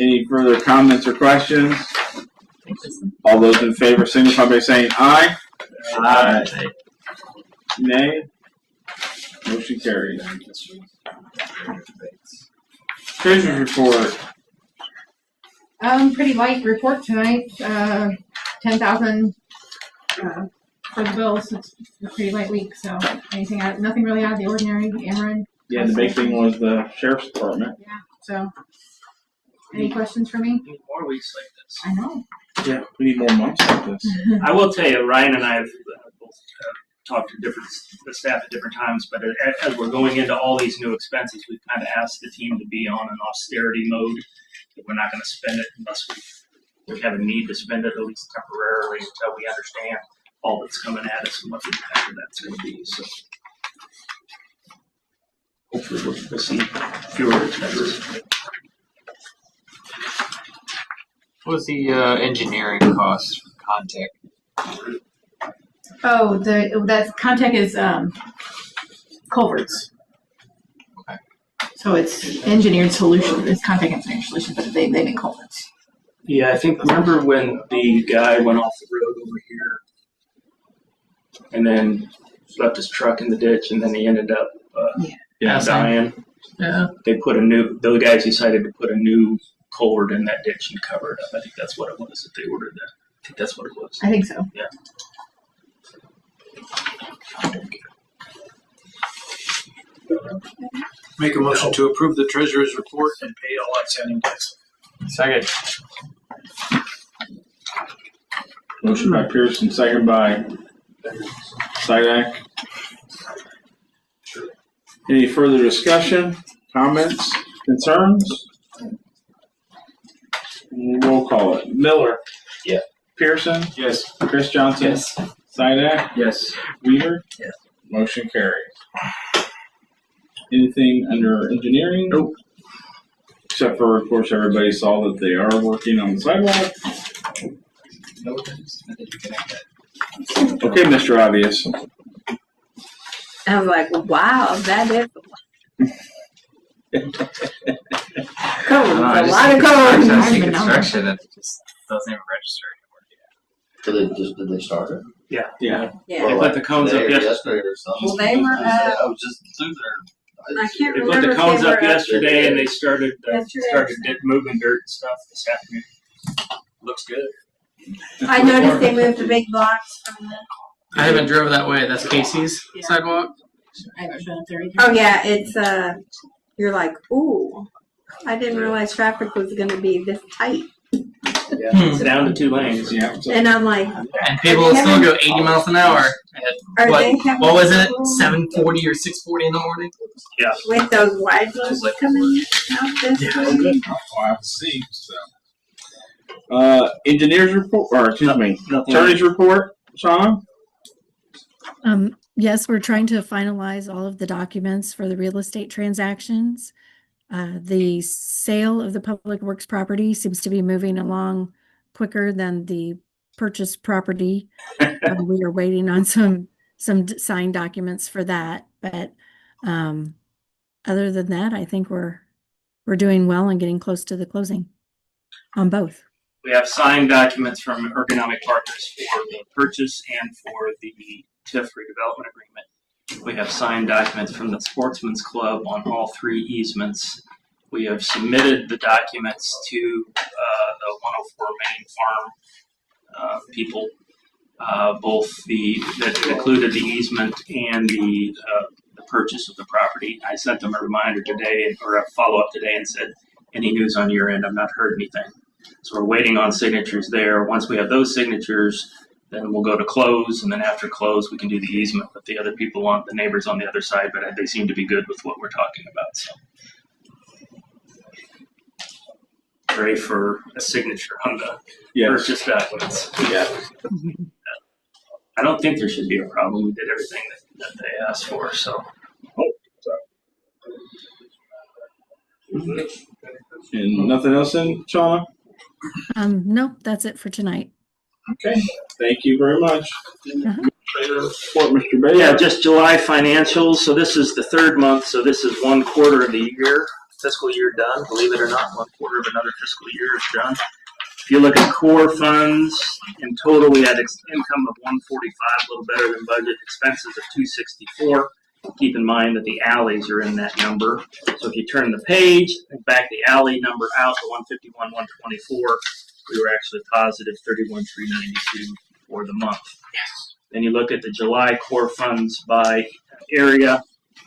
Any further comments or questions? All those in favor signify by saying aye. Aye. Nay. Motion carries. Treasurer's report. Pretty light report tonight. 10,000 for the bills. It's a pretty light week, so nothing really out of the ordinary. Ameren. Yeah, the big thing was the sheriff's department. Yeah. So, any questions for me? Need more weeks like this. I know. Yeah, we need more months like this. I will tell you, Ryan and I have both talked to the staff at different times, but as we're going into all these new expenses, we've kind of asked the team to be on an austerity mode. That we're not going to spend it unless we have a need to spend it, at least temporarily, until we understand all that's coming at us and what the impact of that's going to be. So hopefully we'll see fewer expenses. What was the engineering cost for Contact? Oh, that contact is culverts. Okay. So it's engineered solution. It's contact engineered solution, but they make culverts. Yeah, I think, remember when the guy went off the road over here and then left his truck in the ditch and then he ended up dying? Yeah. Those guys decided to put a new culvert in that ditch and cover it up. I think that's what it was that they ordered that. I think that's what it was. I think so. Yeah. Make a motion to approve the treasurer's report and pay all outstanding debts. Second. Motion by Pearson, second by Sidak. Any further discussion, comments, concerns? Roll call it. Miller. Yeah. Pearson. Yes. Chris Johnson. Yes. Sidak. Yes. Weaver. Yes. Motion carries. Anything under engineering? Nope. Except for, of course, everybody saw that they are working on the sidewalk. No, I didn't connect that. Okay, Mr. Obvious. I was like, wow, that is cones, a lot of cones. I see construction and it just doesn't even register anymore. Did they start it? Yeah. Yeah. They put the cones up yesterday. yesterday or something. Well, they were, I was just through there. I can't They remember put the if cones they up were yesterday and they started Yesterday. moving dirt and stuff this afternoon. Looks good. I noticed they moved the big blocks from the. I haven't drove that way. That's Casey's sidewalk. I haven't been up there either. Oh yeah, it's you're like, ooh, I didn't realize traffic was gonna be this tight. It's down to 2 lanes. Yeah. So And I'm like, And people will still go 80 miles an hour at are what, they having what was it? trouble 7:40 or 6:40 in the morning? with those wide ones coming out this way? I'll have to see. So. Engineers report, or excuse me, Nothing. attorney's report, Shauna? Yes, we're trying to finalize all of the documents for the real estate transactions. The sale of the public works property seems to be moving along quicker than the purchased property. We are waiting on some signed documents for that, but other than that, I think we're doing well and getting close to the closing on both. We have signed documents from Ergonomic Partners for the purchase and for the TIF redevelopment agreement. We have signed documents from the Sportsman's Club on all 3 easements. We have submitted the documents to the 104 Main Farm people, both that included the easement and the purchase of the property. I sent them a reminder today, or a follow-up today, and said, any news on your end? I've not heard anything. So we're waiting on signatures there. Once we have those signatures, then we'll go to close, and then after close, we can do the easement with the other people the neighbors on the other side, but they seem to be good with what we're talking about, so. Pray for a signature on the purchase documents. Yeah. I don't think there should be a problem. We did everything that they asked for, so. And nothing else in, Shauna? No, that's it for tonight. Okay, thank you very much. Report, Mr. Bailey. Yeah, just July financials. So this is the 3rd month. So this is 1/4 of the year, fiscal year done. Believe it or not, 1/4 of another fiscal year is done. If you look at core funds, in total we had income of 145, a little better than budget. Expenses of 264. Keep in mind that the alleys are in that number. So if you turn the page and back the alley number out to 151, 124, we were actually positive 31,392 for the month. Yes. Then you look at the July core funds by area.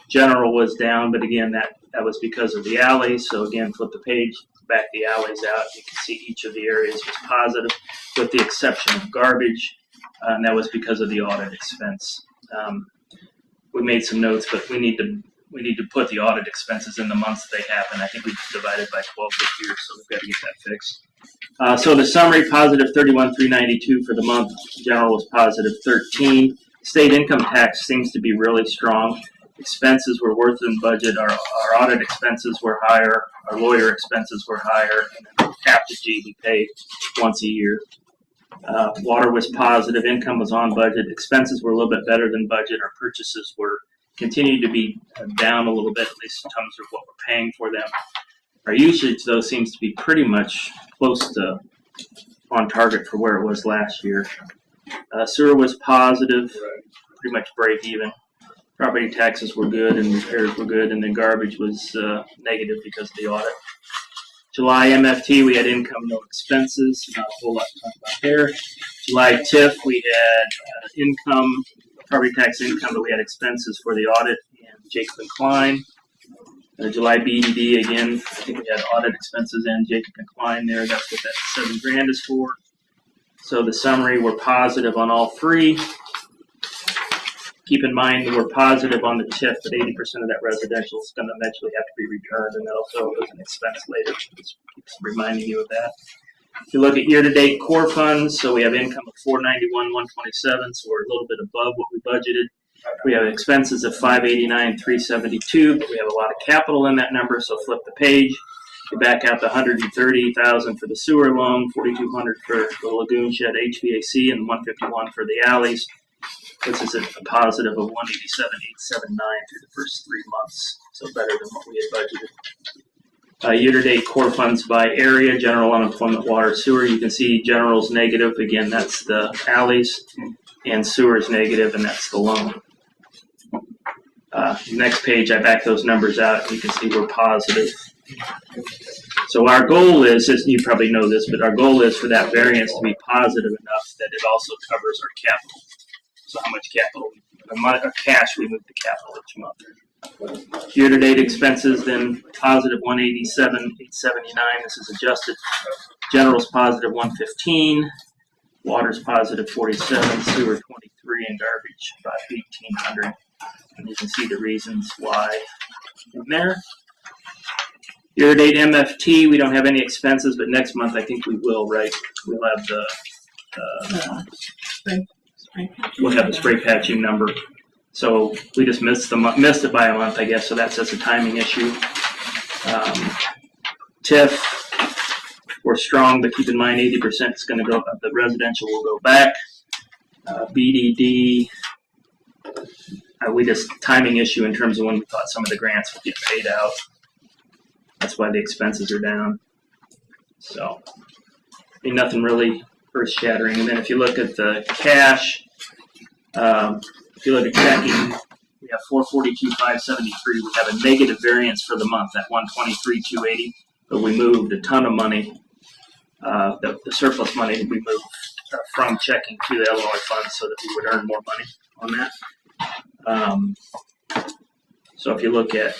General was down, but again, that was because of the alleys. So again, flip the page, back the alleys out. You can see each of the areas was positive, with the exception of garbage, and that was because of the audit expense. We made some notes, but we need to put the audit expenses in the months they happen. I think we divided by 12 this year, so we've got to get that fixed. So the summary, positive 31,392 for the month. General was positive 13. State income tax seems to be really strong. Expenses were worse than budget. Our audit expenses were higher. Our lawyer expenses were higher. And then captive G we pay once a year. Water was positive. Income was on budget. Expenses were a little bit better than budget. Our purchases continued to be down a little bit, at least in terms of what we're paying for them. Our usage, though, seems to be pretty much close to on target for where it was last year. Sewer was positive, pretty much break even. Property taxes were good and repairs were good, and then garbage was negative because of the audit. July MFT, we had income, no expenses, not a whole lot to talk about there. July TIF, we had income, property tax income, but we had expenses for the audit and Jacob and Klein. July BDD, again, I think we had audit expenses and Jacob and Klein there. That's what that $7,000 is for. So the summary, we're positive on all 3. Keep in mind that we're positive on the TIF, but 80% of that residential is going to eventually have to be returned, and that'll show up as an expense later. Just keeps reminding you of that. If you look at year-to-date core funds, so we have income of 491, 127, so we're a little bit above what we budgeted. We have expenses of 589, 372, but we have a lot of capital in that number, so flip the page. You back out the 130,000 for the sewer loan, 4,200 for the lagoon shed HVAC, and 151 for the alleys. This is a positive of 187,879 through the first 3 months, so better than what we had budgeted. Year-to-date core funds by area, general, unemployment, water, sewer. You can see general's negative. Again, that's the alleys, and sewer is negative, and that's the loan. Next page, I back those numbers out, and you can see we're positive. So our goal is you probably know this, but our goal is for that variance to be positive enough that it also covers our capital. So how much capital, cash we move to capital each month. Year-to-date expenses, then positive 187,879. This is adjusted. General's positive 115. Water's positive 47. Sewer 23, and garbage about 1,800. And you can see the reasons why in there. Year-to-date MFT, we don't have any expenses, but next month I think we will, right? We'll have the spray patching number. So we just missed it by a month, I guess. So that's just a timing issue. TIF, we're strong, but keep in mind 80% is going to go. The residential will go back. BDD, we just timing issue in terms of when we thought some of the grants would get paid out. That's why the expenses are down. So nothing really earth-shattering. And then if you look at the cash, if you look at checking, we have 442,573. We have a negative variance for the month at 123,280, but we moved a ton of money. The surplus money we moved from checking to the Illinois fund so that we would earn more money on that. So if you look at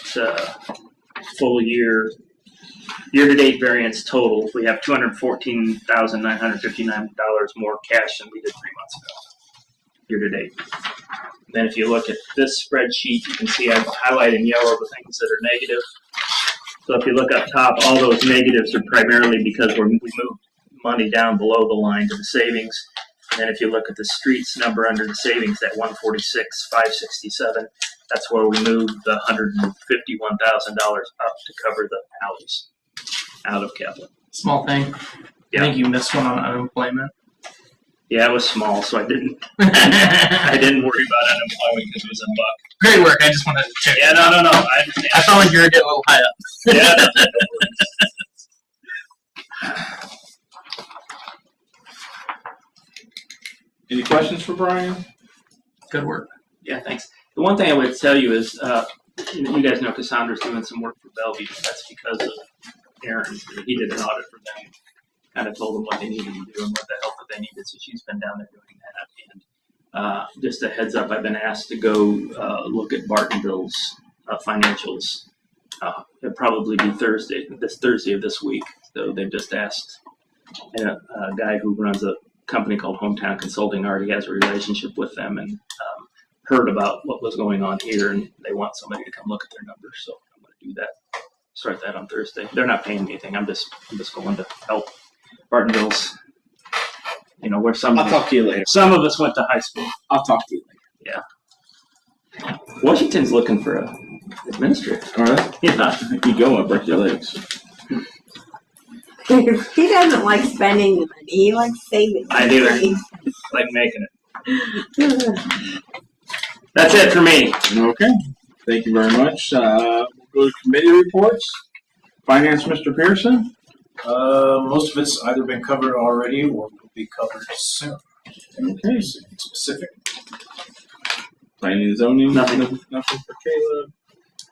full year-to-date variance total, we have $214,959 more cash than we did 3 months ago, year-to-date. Then if you look at this spreadsheet, you can see I've highlighted in yellow the things that are negative. So if you look up top, all those negatives are primarily because we moved money down below the line to the savings. And then if you look at the streets number under the savings, that 146,567, that's where we moved the $151,000 up to cover the alleys out of capital. Small thing. Yeah. I think you missed one on unemployment. Yeah, it was small, so I didn't worry about unemployment because it was a buck. Great work. I just wanted to check. Yeah, no. I understand. I felt like you were getting a little high up. Yeah. Any questions for Brian? Good work. Yeah, thanks. The one thing I would tell you is, you guys know Cassandra's doing some work for Bellevue. That's because of Aaron. He did an audit for them. Kind of told them what they needed to do and what the help that they needed. So she's been down there doing that. And just a heads up, I've been asked to go look at Bartonville's financials. It'll probably be this Thursday of this week. So they've just asked a guy who runs a company called Hometown Consulting already has a relationship with them and heard about what was going on here, and they want somebody to come look at their numbers. So I'm going to do that. Start that on Thursday. They're not paying me anything. I'm just going to help Bartonville's. Where some. I'll talk to you later. Some of us went to high school. I'll talk to you later. Yeah. Washington's looking for a administrator. All right. Yeah. You go and break your legs. He doesn't like spending the money. He likes saving. I do. Like making it. That's it for me. Okay. Thank you very much. We'll go to committee reports. Finance, Mr. Pearson. Most of it's either been covered already or will be covered soon. Okay. Specific. Planning and zoning. Nothing. Nothing for Caleb.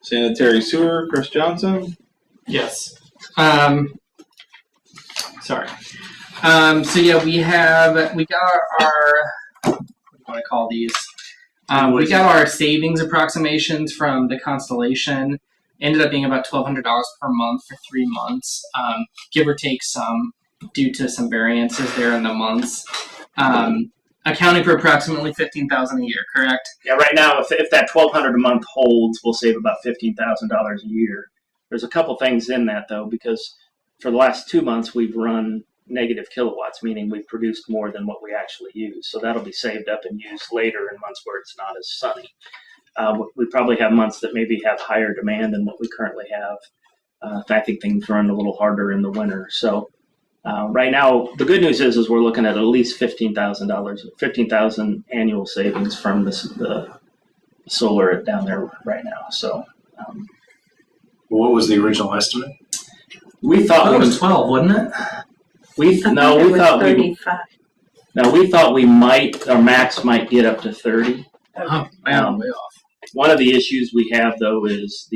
Sanitary sewer, Chris Johnson. Yes. Sorry. So yeah, we got our what do you want to call these? We got our savings approximations from the Constellation. Ended up being about $1,200 per month for 3 months, give or take some, due to some variances there in the months. Accounting for approximately $15,000 a year, correct? Yeah, right now, if that $1,200 a month holds, we'll save about $15,000 a year. There's a couple things in that, though, because for the last 2 months, we've run negative kilowatts, meaning we've produced more than what we actually use. So that'll be saved up and used later in months where it's not as sunny. We probably have months that maybe have higher demand than what we currently have. I think things run a little harder in the winter. So right now, the good news is we're looking at least $15,000 annual savings from the solar down there right now. So What was the original estimate? we thought It was 12, wasn't it? we thought 35. we thought we might, our max might get up to 30. Oh, man, way off. One of the issues we have, though, is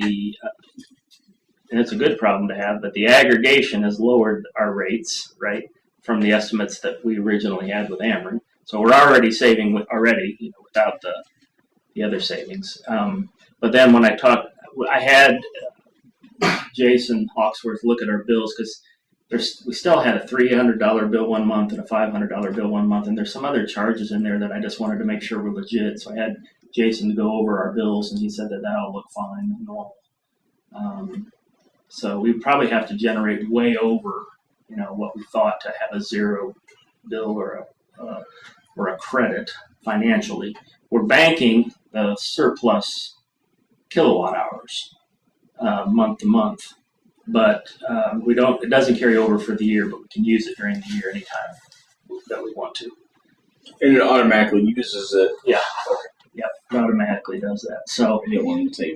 and it's a good problem to have, but the aggregation has lowered our rates, right, from the estimates that we originally had with Ameren. So we're already saving without the other savings. But then when I had Jason Hawksworth look at our bills because we still had a $300 bill one month and a $500 bill one month, and there's some other charges in there that I just wanted to make sure were legit. So I had Jason to go over our bills, and he said that that'll look fine and normal. So we probably have to generate way over, what we thought to have a zero bill or a credit financially. We're banking the surplus kilowatt hours month to month. But it doesn't carry over for the year, but we can use it during the year anytime that we want to. And it automatically uses it. Yeah. Yeah, it automatically does that. So I didn't want to say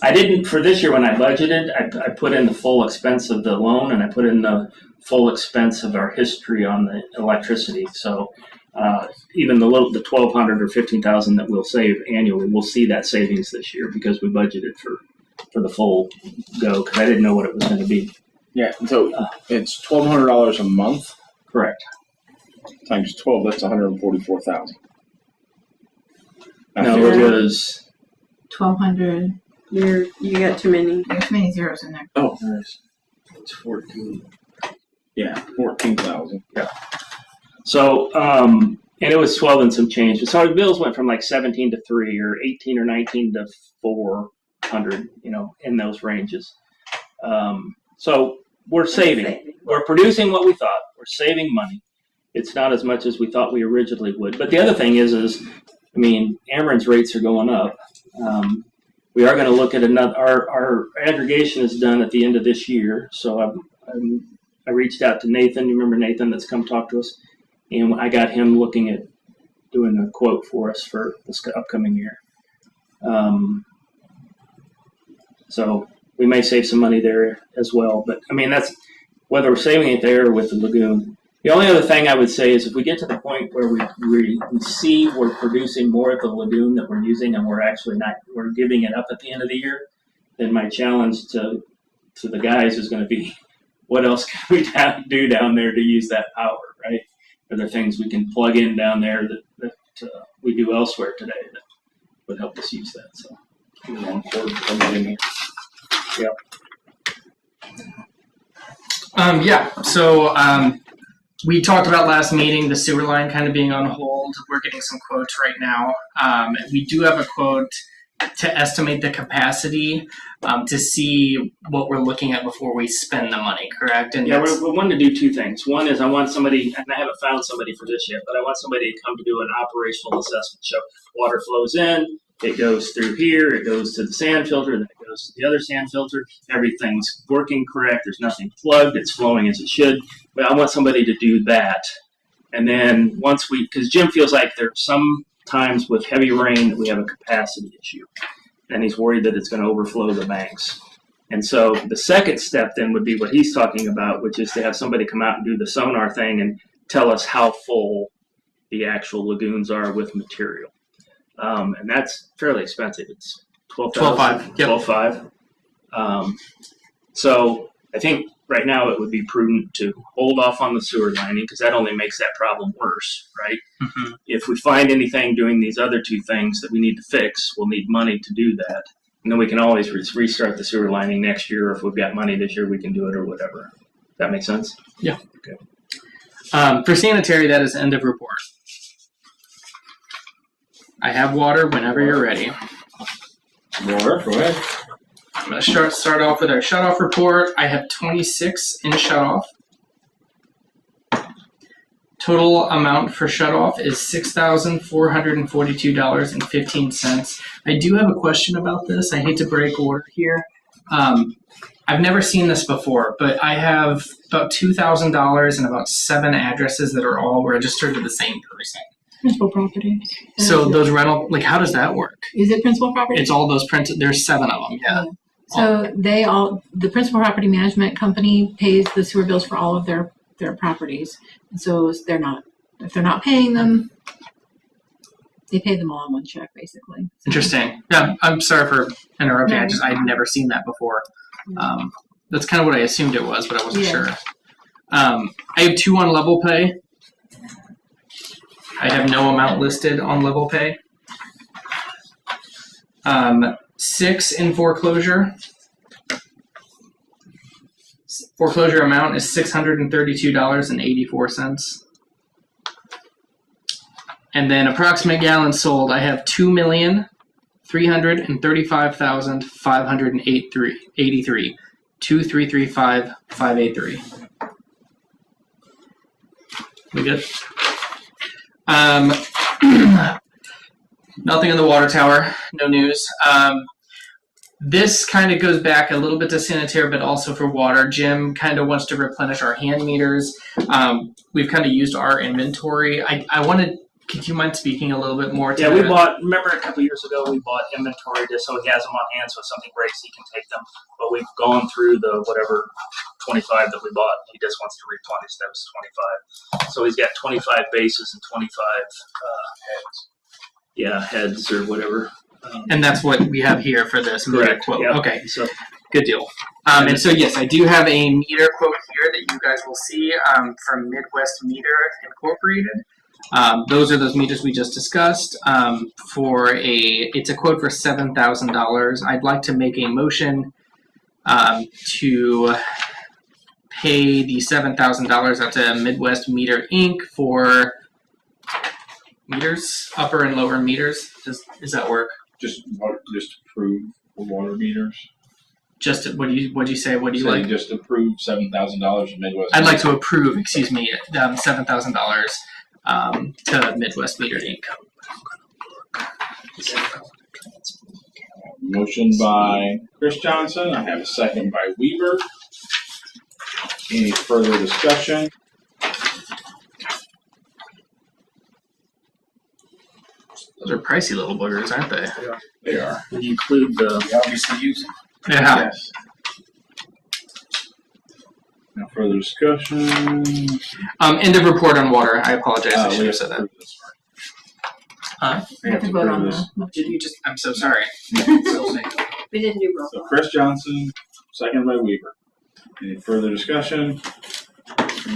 I didn't, for this year when I budgeted, I put in the full expense of the loan and I put in the full expense of our history on the electricity. So even the $1,200 or $15,000 that we'll save annually, we'll see that savings this year because we budgeted for the full go because I didn't know what it was going to be. Yeah, so it's $1,200 a month. Correct. Times 12, that's $144,000. No, it was 1,200. You got too many. There's many zeros in there. Oh, it's 14. Yeah, 14,000. Yeah. So and it was 12 and some change. So our bills went from like 17 to 3 or 18 or 19 to 400, in those ranges. So we're saving. We're producing what we thought. We're saving money. It's not as much as we thought we originally would. But the other thing is Ameren's rates are going up. We are going to look at another. Our aggregation is done at the end of this year. So I reached out to Nathan. You remember Nathan that's come talk to us? And I got him looking at doing a quote for us for this upcoming year. So we may save some money there as well. But that's whether we're saving it there or with the lagoon. The only other thing I would say is if we get to the point where we see we're producing more at the lagoon that we're using and we're giving it up at the end of the year, then my challenge to the guys is going to be, what else can we do down there to use that power, right? Are there things we can plug in down there that we do elsewhere today that would help us use that? So, we talked about last meeting the sewer line kind of being on hold. We're getting some quotes right now. We do have a quote to estimate the capacity to see what we're looking at before we spend the money, correct? And we want to do two things. One is I want somebody, and I haven't found somebody for this yet, but I want somebody to come to do an operational assessment. So water flows in, it goes through here, it goes to the sand filter, then it goes to the other sand filter. Everything's working correct. There's nothing plugged. It's flowing as it should. But I want somebody to do that. And then because Jim feels like there's some times with heavy rain that we have a capacity issue. And he's worried that it's going to overflow the banks. And so the second step then would be what he's talking about, which is to have somebody come out and do the sonar thing and tell us how full the actual lagoons are with material. And that's fairly expensive. It's $12,500. Yep. $12,500. So I think right now it would be prudent to hold off on the sewer lining because that only makes that problem worse, right? Mm-hmm. If we find anything doing these other two things that we need to fix, we'll need money to do that. And then we can always restart the sewer lining next year, or if we've got money this year, we can do it or whatever. Does that make sense? Yeah. Okay. For sanitary, that is end of report. I have water whenever you're ready. Water, go ahead. I'm going to start off with our shutoff report. I have 26 in shutoff. Total amount for shutoff is $6,442.15. I do have a question about this. I hate to break order here. I've never seen this before, but I have about $2,000 and about 7 addresses that are all registered to the same person. Principal property. So those rental, how does that work? Is it principal property? It's all those there's 7 of them, yeah. So the principal property management company pays the sewer bills for all of their properties. And so if they're not paying them, they pay them all in one check, basically. Interesting. Yeah, I'm sorry for interrupting. I'd never seen that before. That's kind of what I assumed it was, but I wasn't sure. I have 2 on level pay. I have no amount listed on level pay. 6 in foreclosure. Foreclosure amount is $632.84. And then approximate gallons sold, I have 2,335,583. 2,335,583. We good? Nothing in the water tower. No news. This kind of goes back a little bit to sanitary, but also for water. Jim kind of wants to replenish our hand meters. We've kind of used our inventory. I wanted. Could you mind speaking a little bit more to Yeah, we bought, remember a couple years ago, we bought inventory just so he has them on hand, so if something breaks, he can take them. But we've gone through the whatever 25 that we bought. He just wants to replenish those 25. So he's got 25 bases and 25 heads or whatever. And that's what we have here for this meter quote. Yep. Okay, so good deal. And so yes, I do have a meter quote here that you guys will see from Midwest Meter Incorporated. Those are those meters we just discussed. It's a quote for $7,000. I'd like to make a motion to pay the $7,000 out to Midwest Meter Inc. for meters, upper and lower meters. Does that work? Just approve the water meters. Just what'd you say? What do you like? Just approve $7,000 of Midwest. I'd like to approve. $7,000 to Midwest Meter Inc. Motion by Chris Johnson. I have a second by Weaver. Any further discussion? Those are pricey little boogers, aren't they? They are. We include the obviously use them. Yeah. Yes. No further discussion. End of report on water. I apologize. I should have said that. We have to vote on this. Did you just? I'm so sorry. We didn't do roll So call. Chris Johnson, second by Weaver. Any further discussion?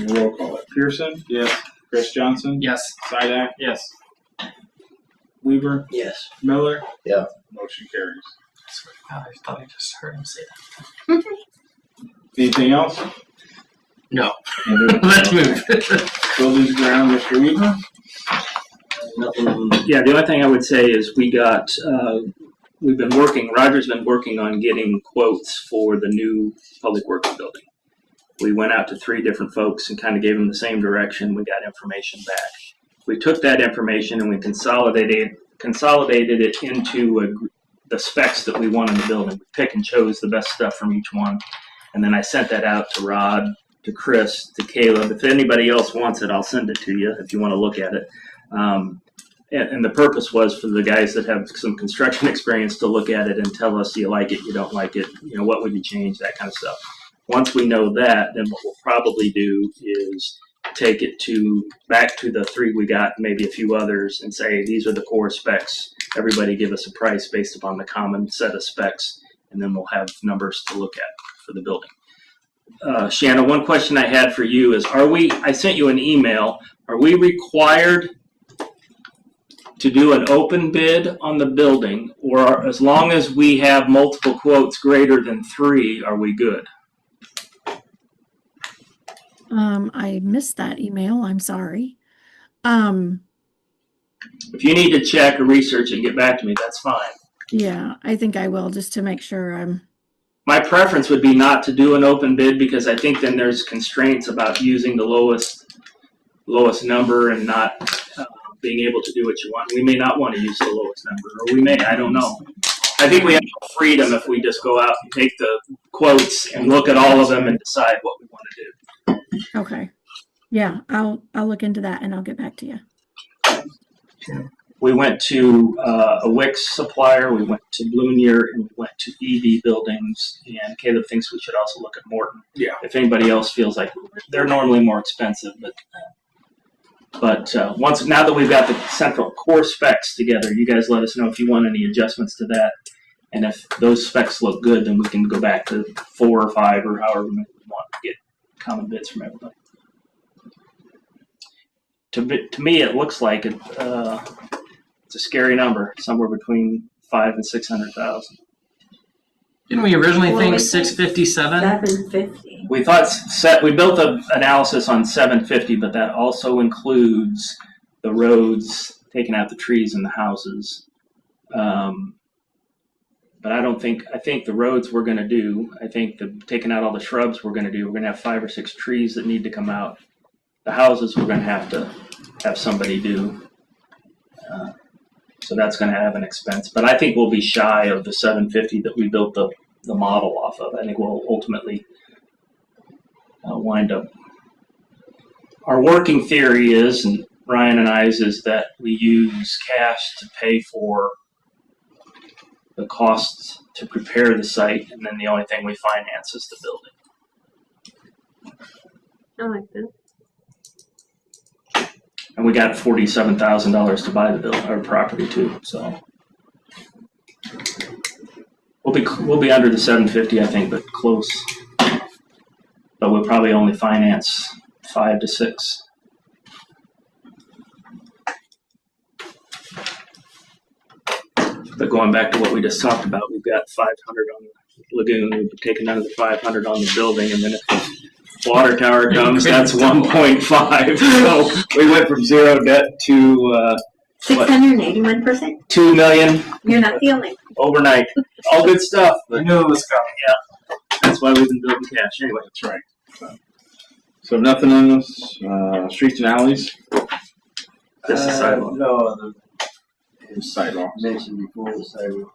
Roll call it. Pearson? Yes. Chris Johnson? Yes. Sidak? Yes. Weaver? Yes. Miller? Yeah. Motion carries. I thought I just heard him say that. Anything else? No. Let's move. Buildings ground, Mr. Weaver? Yeah, the only thing I would say is Roger's been working on getting quotes for the new public works building. We went out to 3 different folks and kind of gave them the same direction. We got information back. We took that information and we consolidated it into the specs that we want in the building. We pick and chose the best stuff from each one. And then I sent that out to Rod, to Chris, to Caleb. If anybody else wants it, I'll send it to you if you want to look at it. And the purpose was for the guys that have some construction experience to look at it and tell us, do you like it, you don't like it, what would you change, that kind of stuff. Once we know that, then what we'll probably do is take it back to the 3 we got, maybe a few others, and say, these are the core specs. Everybody give us a price based upon the common set of specs, and then we'll have numbers to look at for the building. Shanna, one question I had for you is, I sent you an email, are we required to do an open bid on the building, or as long as we have multiple quotes greater than 3, are we good? I missed that email. I'm sorry. If you need to check or research and get back to me, that's fine. Yeah, I think I will, just to make sure I'm. My preference would be not to do an open bid, because I think then there's constraints about using the lowest number and not being able to do what you want. We may not want to use the lowest number, or we may, I don't know. I think we have freedom if we just go out and take the quotes and look at all of them and decide what we want to do. Okay. Yeah, I'll look into that and I'll get back to you. We went to a Wix supplier, we went to Blunier, and we went to EV Buildings, and Caleb thinks we should also look at Morton. Yeah. If anybody else feels like they're normally more expensive, but now that we've got the central core specs together, you guys let us know if you want any adjustments to that, and if those specs look good, then we can go back to 4 or 5 or however many we want to get common bids from everybody. To me, it looks like it's a scary number, somewhere between 500 to 600,000. Didn't we originally Well, think we 657? 750. We thought we built an analysis on 750, but that also includes the roads, taking out the trees and the houses. But I think the roads we're going to do, I think taking out all the shrubs we're going to do, we're going to have 5 or 6 trees that need to come out. The houses we're going to have somebody do. So that's going to have an expense. But I think we'll be shy of the 750 that we built the model off of. I think we'll ultimately wind up. Our working theory is, and Ryan and I's, is that we use cash to pay for the costs to prepare the site, and then the only thing we finance is the building. I like that. And we got $47,000 to buy the building or property too, so we'll be under the 750, I think, but close. But we'll probably only finance 5 to 6. But going back to what we just talked about, we've got 500 on the lagoon. We've taken another 500 on the building, and then if the water tower comes, that's 1.5. So we went from 0 debt to 681%. $2 million You're not the only. overnight. All good stuff. I knew it was coming. Yeah, that's why we've been building cash. Anyway, That's right. So nothing on this, streets and alleys, just the sidewalk. No, the sidewalks. mentioned before the sidewalk.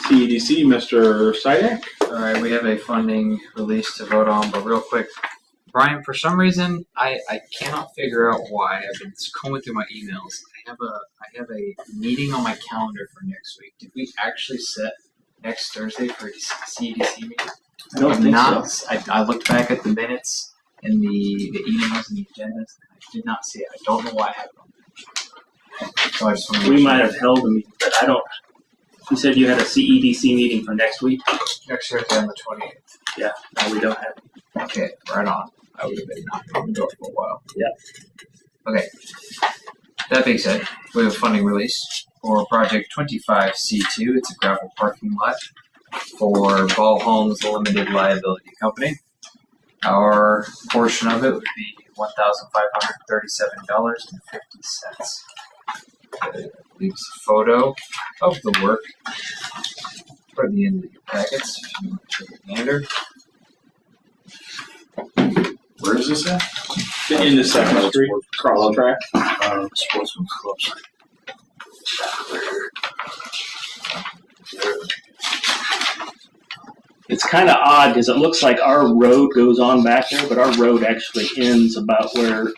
CEDC, Mr. Sidek? All right, we have a funding release to vote on, but real quick, Brian, for some reason, I cannot figure out why. I've been combing through my emails. I have a meeting on my calendar for next week. Did we actually set next Thursday for a CEDC meeting? I don't think so. I looked back at the minutes and the emails and the agendas, and I did not see it. I don't know why I have it on there. So I just want to We might have held a meeting, but I don't. You said you had a CEDC meeting for next week? next Thursday on the 28th. Yeah, no, we don't have it. Okay, right on. I would have been knocking on the door for a while. Yeah. Okay. That being said, we have a funding release for Project 25C2. It's a gravel parking lot for Ball Homes Limited Liability Company. Our portion of it would be $1,537.50. Leaves a photo of the work for the end of your packets if you want to take a gander. Where is this at? In the Second Street, cross track. Sportsman's Club. It's kind of odd because it looks like our road goes on back there, but our road actually ends about where or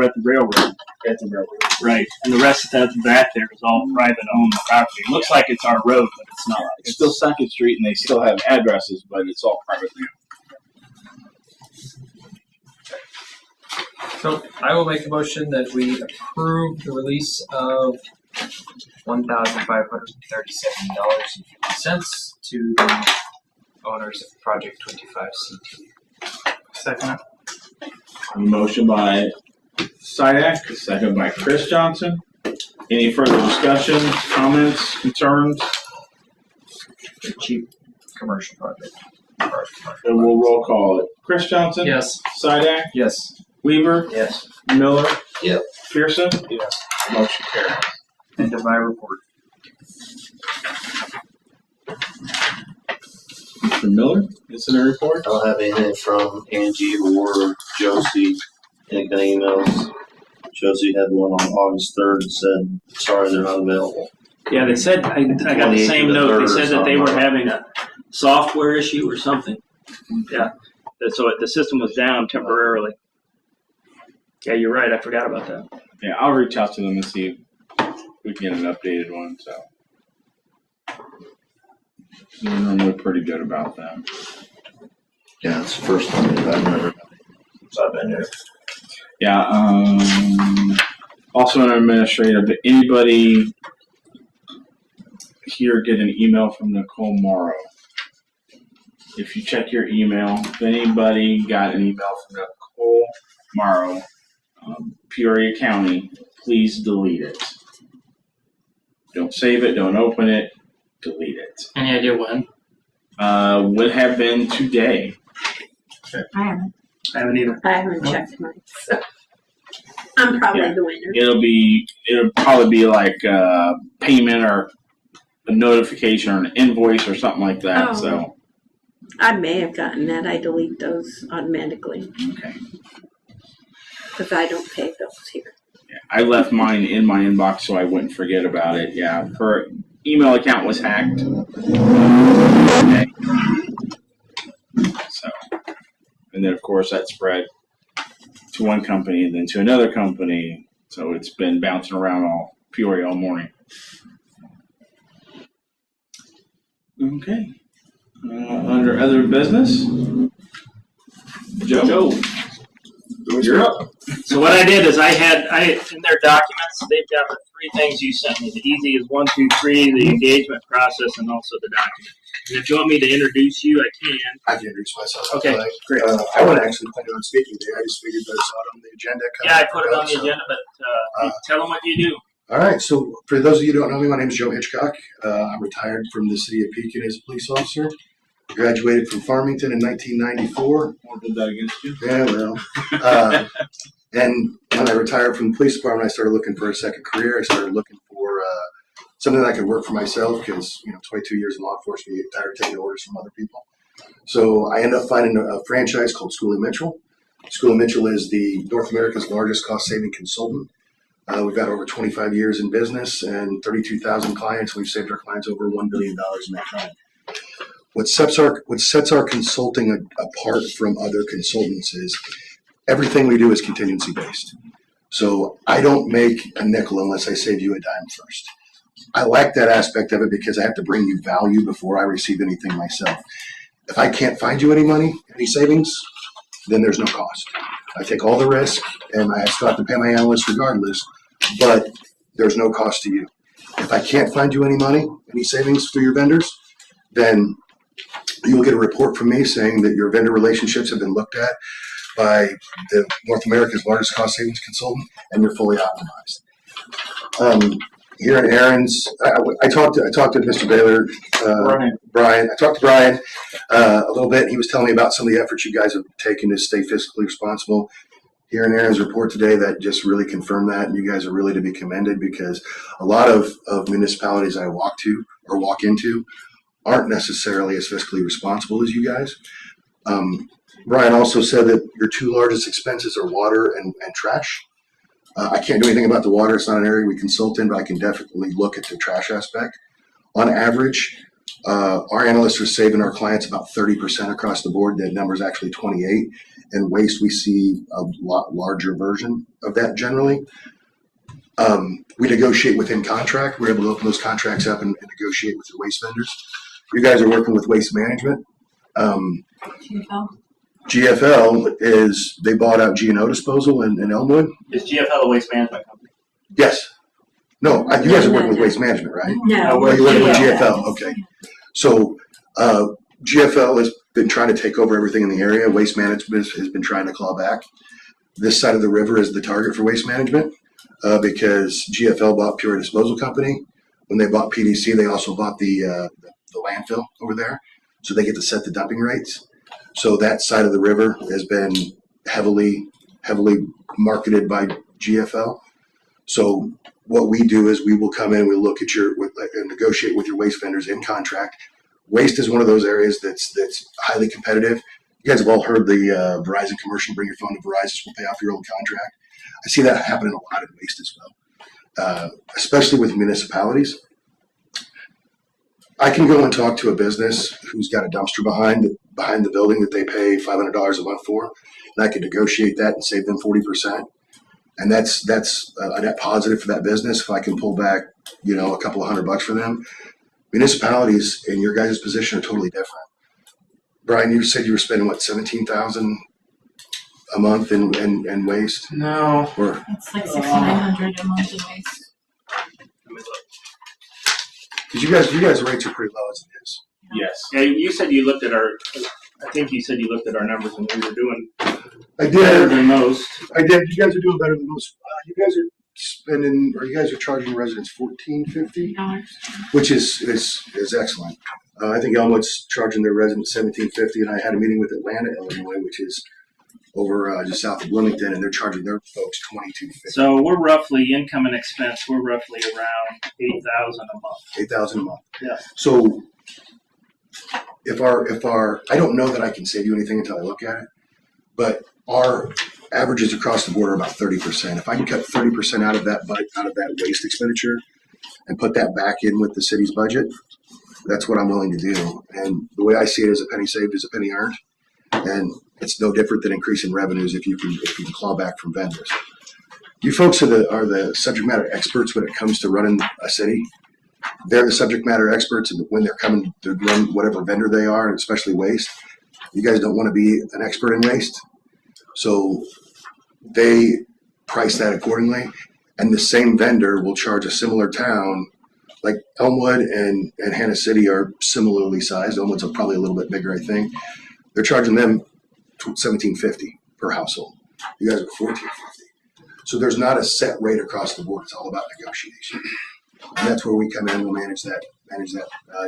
at the railroad. At the railroad. Right. And the rest of that's back there is all private owned property. It looks like it's our road, but it's not. It's still Second Street and they still have addresses, but it's all privately owned. So I will make a motion that we approve the release of $1,537.50 to the owners of Project 25C2. Second. A motion by Sidek, a second by Chris Johnson. Any further discussion, comments, concerns? A cheap commercial project. Then we'll roll call it. Chris Johnson? Yes. Sidek? Yes. Weaver? Yes. Miller? Yep. Pearson? Yes. Motion carries. End of my report. Mr. Miller, incident report? I don't have anything from Angie or Josie. Any kind of emails? Josie had one on August 3rd and said, sorry, they're not available. Yeah, they said, I got the same note. They said that they were having a software issue or something. Yeah. So the system was down temporarily. Yeah, you're right. I forgot about that. Yeah, I'll reach out to them and see if we can get an updated one, so. They're normally pretty good about that. Yeah, it's the first time I've never since I've been here. Yeah, also an administrative, did anybody here get an email from Nicole Morrow? If you check your email, if anybody got an email from Nicole Morrow, Peoria County, please delete it. Don't save it, don't open it, delete it. Any idea when? Would have been today. I haven't. I haven't either. I haven't checked mine. So I'm probably Yeah. the winner. It'll probably be like a payment or a notification or an invoice or something like that. Oh. So I may have gotten that. I delete those automatically okay. because I don't pay bills here. Yeah, I left mine in my inbox so I wouldn't forget about it. Yeah, her email account was hacked. Okay. So, and then of course that spread to one company and then to another company. So it's been bouncing around all Peoria all morning. Okay. Under other business, Joe. You're up. So what I did is I in their documents they've got the 3 things you sent me. The easy is 1, 2, 3, the engagement process, and also the document. And if you want me to introduce you, I can. I can introduce myself. Okay, great. I wasn't actually planning on speaking today. I just figured that I saw it on the agenda. Yeah, I put it on the agenda, but tell them what you do. All right. So for those of you who don't know me, my name is Joe Hitchcock. I'm retired from the city of Pekin as a police officer. Graduated from Farmington in 1994. Won't hold that against you. Yeah, well. And when I retired from the police department, I started looking for a second career. I started looking for something that I could work for myself because, 22 years in law enforcement, you get tired of taking orders from other people. So I ended up finding a franchise called Schooley Mitchell. Schooley Mitchell is the North America's largest cost-saving consultant. We've got over 25 years in business and 32,000 clients. We've saved our clients over $1 billion in that time. What sets our consulting apart from other consultants is everything we do is contingency based. So I don't make a nickel unless I save you a dime first. I like that aspect of it because I have to bring you value before I receive anything myself. If I can't find you any money, any savings, then there's no cost. I take all the risk and I still have to pay my analysts regardless, but there's no cost to you. If I can't find you any money, any savings through your vendors, then you will get a report from me saying that your vendor relationships have been looked at by the North America's largest cost savings consultant, and you're fully optimized. Here in Aaron's, I talked to Mr. Baylor, Brian. I talked to Brian a little bit. He was telling me about some of the efforts you guys have taken to stay fiscally responsible. Here in Aaron's report today, that just really confirmed that, and you guys are really to be commended because a lot of municipalities I walk into aren't necessarily as fiscally responsible as you guys. Brian also said that your 2 largest expenses are water and trash. I can't do anything about the water. It's not an area we consult in, but I can definitely look at the trash aspect. On average, our analysts are saving our clients about 30% across the board. That number is actually 28. And waste, we see a lot larger version of that generally. We negotiate within contract. We're able to open those contracts up and negotiate with the waste vendors. You guys are working with waste management. GFL is, they bought out G&O Disposal in Elmwood. Is GFL a waste management company? Yes. No, you guys are working with waste management, right? No, Oh, you're working with GFL. GFL. Okay. So GFL has been trying to take over everything in the area. Waste management has been trying to claw back. This side of the river is the target for waste management because GFL bought Peoria Disposal Company. When they bought PDC, they also bought the landfill over there. So they get to set the dumping rates. So that side of the river has been heavily marketed by GFL. So what we do is we will come in, we look at and negotiate with your waste vendors in contract. Waste is one of those areas that's highly competitive. You guys have all heard the Verizon commercial, bring your phone to Verizon, we'll pay off your old contract. I see that happening a lot in waste as well, especially with municipalities. I can go and talk to a business who's got a dumpster behind the building that they pay $500 a month for, and I can negotiate that and save them 40%. And that's a net positive for that business if I can pull back, a couple of $100 for them. Municipalities in your guys' position are totally different. Brian, you said you were spending $17,000 a month in waste? No. Or It's like $6,900 a month in waste. because you guys' rates are pretty low as it is. Yes. Yeah, you said you looked at I think you said you looked at our numbers and we were doing I better did. than most. I did. You guys are doing better than most. You guys are spending, or you guys are charging residents $14.50, which is excellent. I think Elmwood's charging their residents $17.50, and I had a meeting with Atlanta, Illinois, which is over just south of Bloomington, and they're charging their folks $22.50. So we're roughly income and expense. We're roughly around $8,000 a month. $8,000 a month. Yeah. So if our I don't know that I can save you anything until I look at it, but our averages across the board are about 30%. If I can cut 30% out of that waste expenditure and put that back in with the city's budget, that's what I'm willing to do. And the way I see it is a penny saved is a penny earned. And it's no different than increasing revenues if you can claw back from vendors. You folks are the subject matter experts when it comes to running a city. They're the subject matter experts, and when they're coming to run whatever vendor they are, and especially waste, you guys don't want to be an expert in waste. So they price that accordingly, and the same vendor will charge a similar town. Like Elmwood and Hannah City are similarly sized. Elmwood's probably a little bit bigger, I think. They're charging them $17.50 per household. You guys are $14.50. So there's not a set rate across the board. It's all about negotiation, and that's where we come in. We'll manage that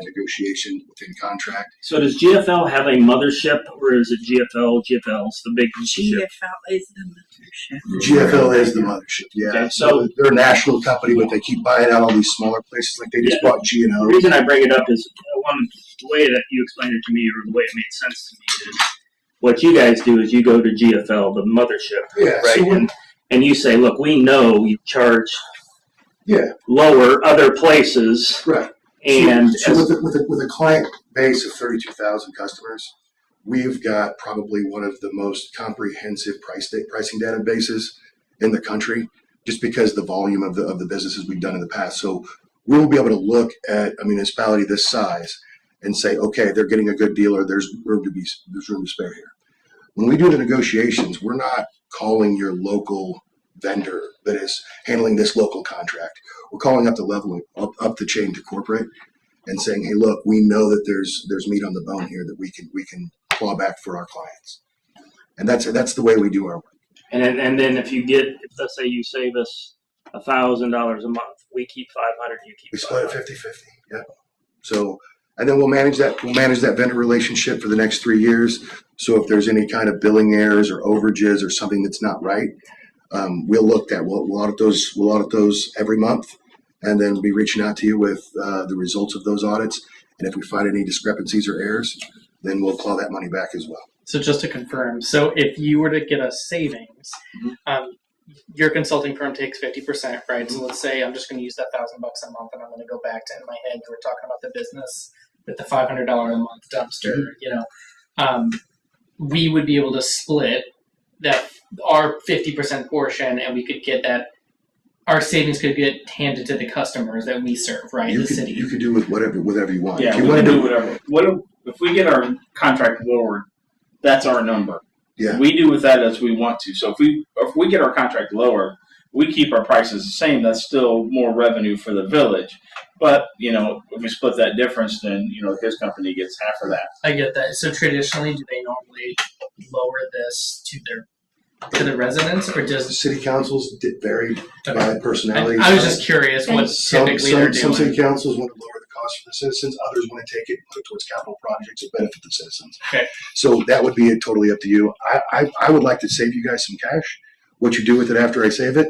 negotiation within contract. So does GFL have a mothership, or is it GFL's the big ship? GFL is the mothership. GFL is the mothership, yeah. Okay, so they're a national company, but they keep buying out all these smaller places. Like they just bought G&O. The reason I bring it up is one way that you explained it to me, or the way it made sense to me, is what you guys do is you go to GFL, the mothership, Yeah, right? so and you say, look, we know you charge yeah, lower other places, right. and So with a client base of 32,000 customers, we've got probably one of the most comprehensive pricing databases in the country, just because the volume of the businesses we've done in the past. So we'll be able to look at a municipality this size and say, okay, they're getting a good deal, or there's room to spare here. When we do the negotiations, we're not calling your local vendor that is handling this local contract. We're calling up the level up the chain to corporate and saying, hey, look, we know that there's meat on the bone here that we can claw back for our clients. And that's the way we do our work. And then if you get, let's say you save us $1,000 a month, we keep 500, you keep. We split it 50-50. Yeah. So, and then we'll manage that vendor relationship for the next 3 years. So if there's any kind of billing errors or overages or something that's not right, we'll look at. We'll audit those every month, and then be reaching out to you with the results of those audits. And if we find any discrepancies or errors, then we'll claw that money back as well. So just to confirm, so if you were to get a savings, your consulting firm takes 50%, right? So let's say I'm just going to use that $1,000 a month, and I'm going to go back to in my head. You were talking about the business with the $500 a month dumpster. We would be able to split that our 50% portion, and we could get that. Our savings could get handed to the customers that we serve, right? You could do with whatever you want. Yeah, if you we want can to do whatever. What if we get our contract lowered? That's our number. Yeah. We do with that as we want to. So if we get our contract lower, we keep our prices the same. That's still more revenue for the village. But if we split that difference, then his company gets half of that. I get that. So traditionally, do they normally lower this to the residents, or does the city councils vary by personality? I was just curious what typically they're doing. Some city councils want to lower the cost for the citizens. Others want to take it and put it towards capital projects that benefit the citizens. Okay. So that would be totally up to you. I would like to save you guys some cash. What you do with it after I save it,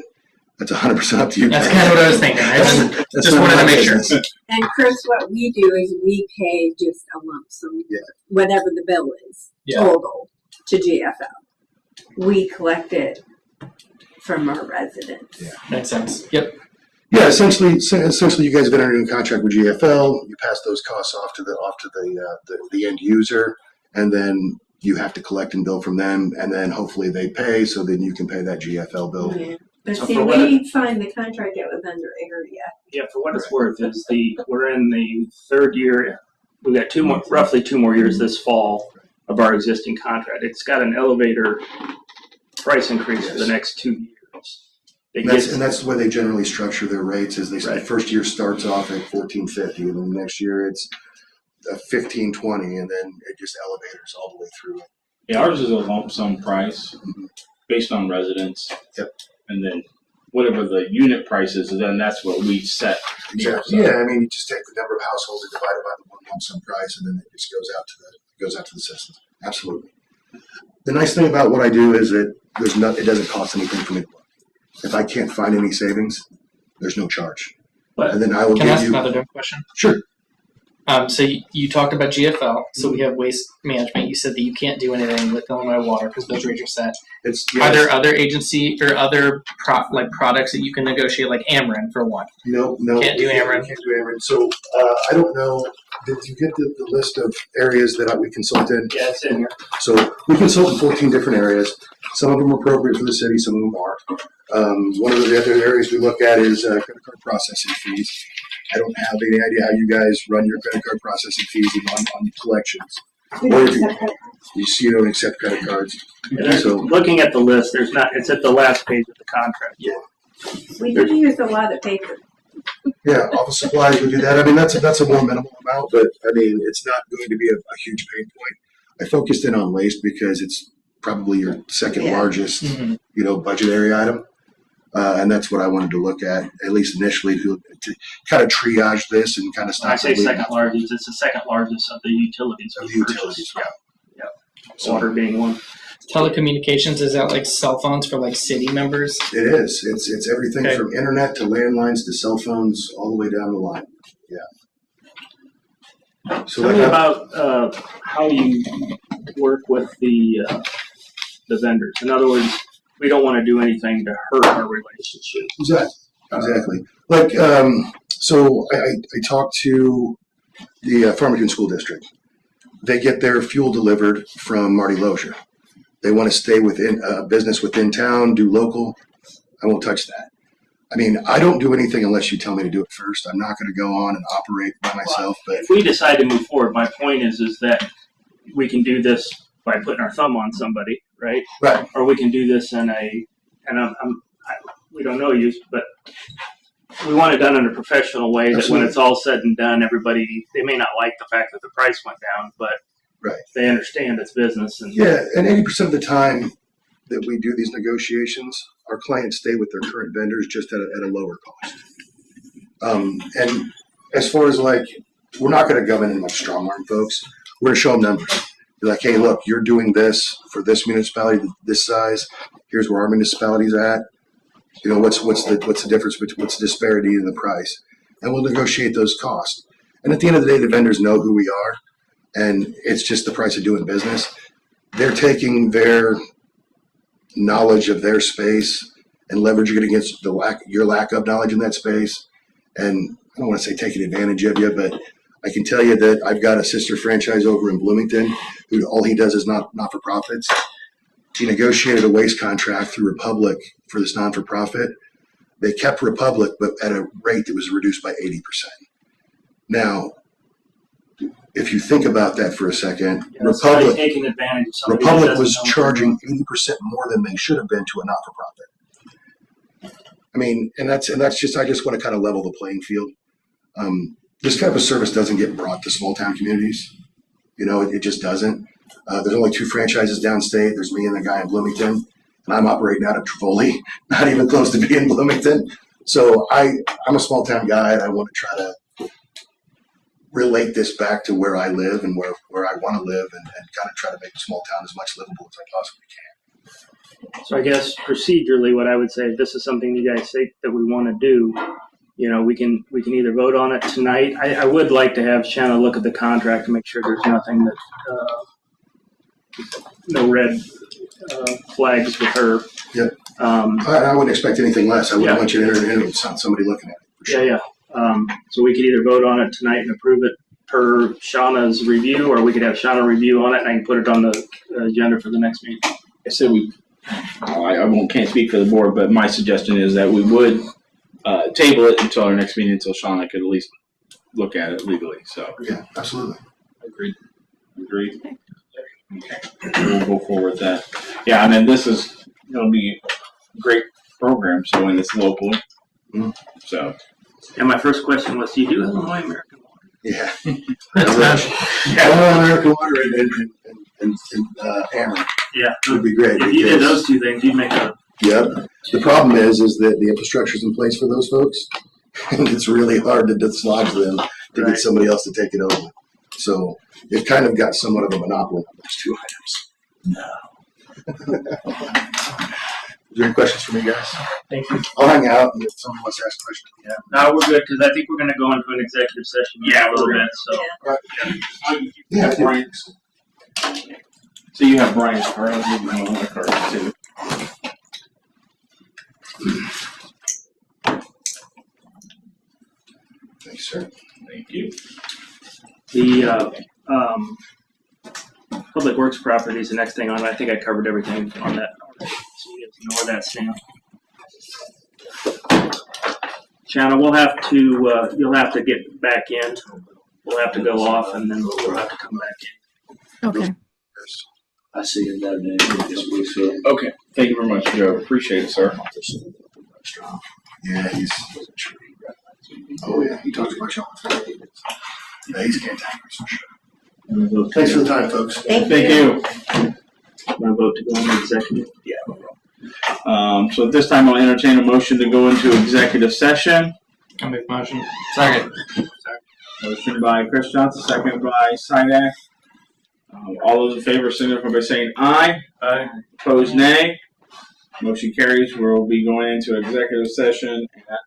that's 100% up to you. That's kind of what I was thinking. I just wanted to make sure. And Chris, what we do is we pay just a lump sum, whatever the bill is, total to GFL. We collect it from our residents. Yeah, makes sense. Yep. Yeah, essentially, you guys have entered into a contract with GFL. You pass those costs off to the end user, and then you have to collect and bill from them, and then hopefully they pay, so then you can pay that GFL bill. Yeah. But see, we signed the contract that was under area. Yeah, for what it's worth, we're in the third year. We've got roughly two more years this fall of our existing contract. It's got an elevator price increase for the next 2 years. And that's the way they generally structure their rates. Is they say the first year starts off at $14.50, and then the next year it's $15.20, and then it just elevators all the way through it. Yeah, ours is a lump sum price based on residents. Yep. And then whatever the unit price is, and then that's what we set. Exactly. Yeah, I mean, you just take the number of households and divide it by the one lump sum price, and then it just goes out to the system. Absolutely. The nice thing about what I do is that it doesn't cost anything for me to look. If I can't find any savings, there's no charge. But and then I will can I give ask you another dumb question? Sure. So you talked about GFL. So we have waste management. You said that you can't do anything with Illinois Water because those rates are set. Are there other agency or other products that you can negotiate, like Ameren for one? No. Can't do Ameren. Can't do Ameren. So I don't know. Did you get the list of areas that we consult in? Yeah, it's in here. So we consult in 14 different areas. Some of them are appropriate for the city, some of them aren't. One of the other areas we look at is credit card processing fees. I don't have any idea how you guys run your credit card processing fees on collections. Or if you don't accept credit cards. So looking at the list, there's not. It's at the last page of the contract. Yeah. We do use a lot of paper. Yeah, office supplies, we do that. I mean, that's a more minimal amount, but I mean, it's not going to be a huge pain point. I focused in on waste because it's probably your second largest, budget area item. And that's what I wanted to look at least initially, to kind of triage this and kind of stop. When I say second largest, it's the second largest of the utilities. Of the utilities, yeah. Water being one. Telecommunications, is that like cell phones for like city members? It is. It's everything from internet to landlines to cell phones, all the way down the line. Yeah. So tell me about how you work with the vendors. In other words, we don't want to do anything to hurt our relationship. Exactly. Like, so I talked to the Farmington School District. They get their fuel delivered from Marty Lozier. They want to stay within business within town, do local. I won't touch that. I mean, I don't do anything unless you tell me to do it first. I'm not going to go on and operate by myself. But if we decide to move forward, my point is that we can do this by putting our thumb on somebody, right? Right. Or we can do this we don't know you, but we want it done in a professional way. That when it's all said and done, they may not like the fact that the price went down, but they understand it's business. And 80% of the time that we do these negotiations, our clients stay with their current vendors just at a lower cost. And as far as we're not going to go in and strong arm folks. We're going to show them numbers. Be like, hey, look, you're doing this for this municipality, this size. Here's where our municipality's at. What's the difference between what's the disparity in the price, and we'll negotiate those costs. And at the end of the day, the vendors know who we are, and it's just the price of doing business. They're taking their knowledge of their space and leveraging it against your lack of knowledge in that space. And I don't want to say taking advantage of you, but I can tell you that I've got a sister franchise over in Bloomington who all he does is not-for-profits. He negotiated a waste contract through Republic for this non-for-profit. They kept Republic, but at a rate that was reduced by 80%. Now, if you think about that for a second, Republic taking advantage of Republic was charging 80% more than they should have been to a not-for-profit. I mean, and that's just, I just want to kind of level the playing field. This type of service doesn't get brought to small town communities. It just doesn't. There's only 2 franchises downstate. There's me and the guy in Bloomington, and I'm operating out of Trevoli, not even close to being Bloomington. So I'm a small town guy, and I want to try to relate this back to where I live and where I want to live, and kind of try to make a small town as much livable as I possibly can. So I guess procedurally, what I would say, if this is something you guys say that we want to do, we can either vote on it tonight. I would like to have Shanna look at the contract to make sure there's nothing that no red flags with her. Yep. I wouldn't expect anything less. I wouldn't want you to enter it without somebody looking at it. For sure. Yeah. So we could either vote on it tonight and approve it per Shauna's review, or we could have Shauna review on it and I can put it on the agenda for the next meeting. I said can't speak for the board, but my suggestion is that we would table it until our next meeting, until Shauna could at least look at it legally. So yeah, absolutely. Agreed. Okay. We'll go forward with that. Yeah, and then this is going to be a great program. So when it's local, so. And my first question was, do you do Illinois American Water? Yeah. Illinois American Water and Ameren. Yeah, would be great. If you did those 2 things, you'd make a Yep. The problem is that the infrastructure's in place for those folks, and it's really hard to dislodge them to get somebody else to take it over. So they've kind of got somewhat of a monopoly on those two items. Is there any questions for me, guys? Thank you. I'll hang out and if someone wants to ask a question. Yeah. No, we're good because I think we're going to go into an executive session in a little bit. So. Yeah. Brian. So you have Brian's card. I'll give you one of the cards too. Thanks, sir. Thank you. The Public Works property is the next thing on. I think I covered everything on that. So you ignore that, Sam. Shanna, we'll have to. You'll have to get back in. We'll have to go off, and then we'll have to come back in. Okay. I see you that day this week, so. Okay. Thank you very much, Joe. Appreciate it, sir. Yeah, he's. Oh yeah, he talks about you on the phone. Yeah, he's cantankerous for sure. Thanks for the time, folks. Thank you. Want to vote to go into executive? Yeah. So at this time, I'll entertain a motion to go into executive session. I'll make motion. Second. Motion by Chris Johnson, second by Sidak. All those in favor signify by saying aye. Aye. Opposed, nay. Motion carries. We'll be going into executive session at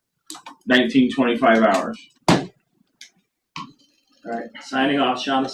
19:25 hours. All right. Signing off, Shauna.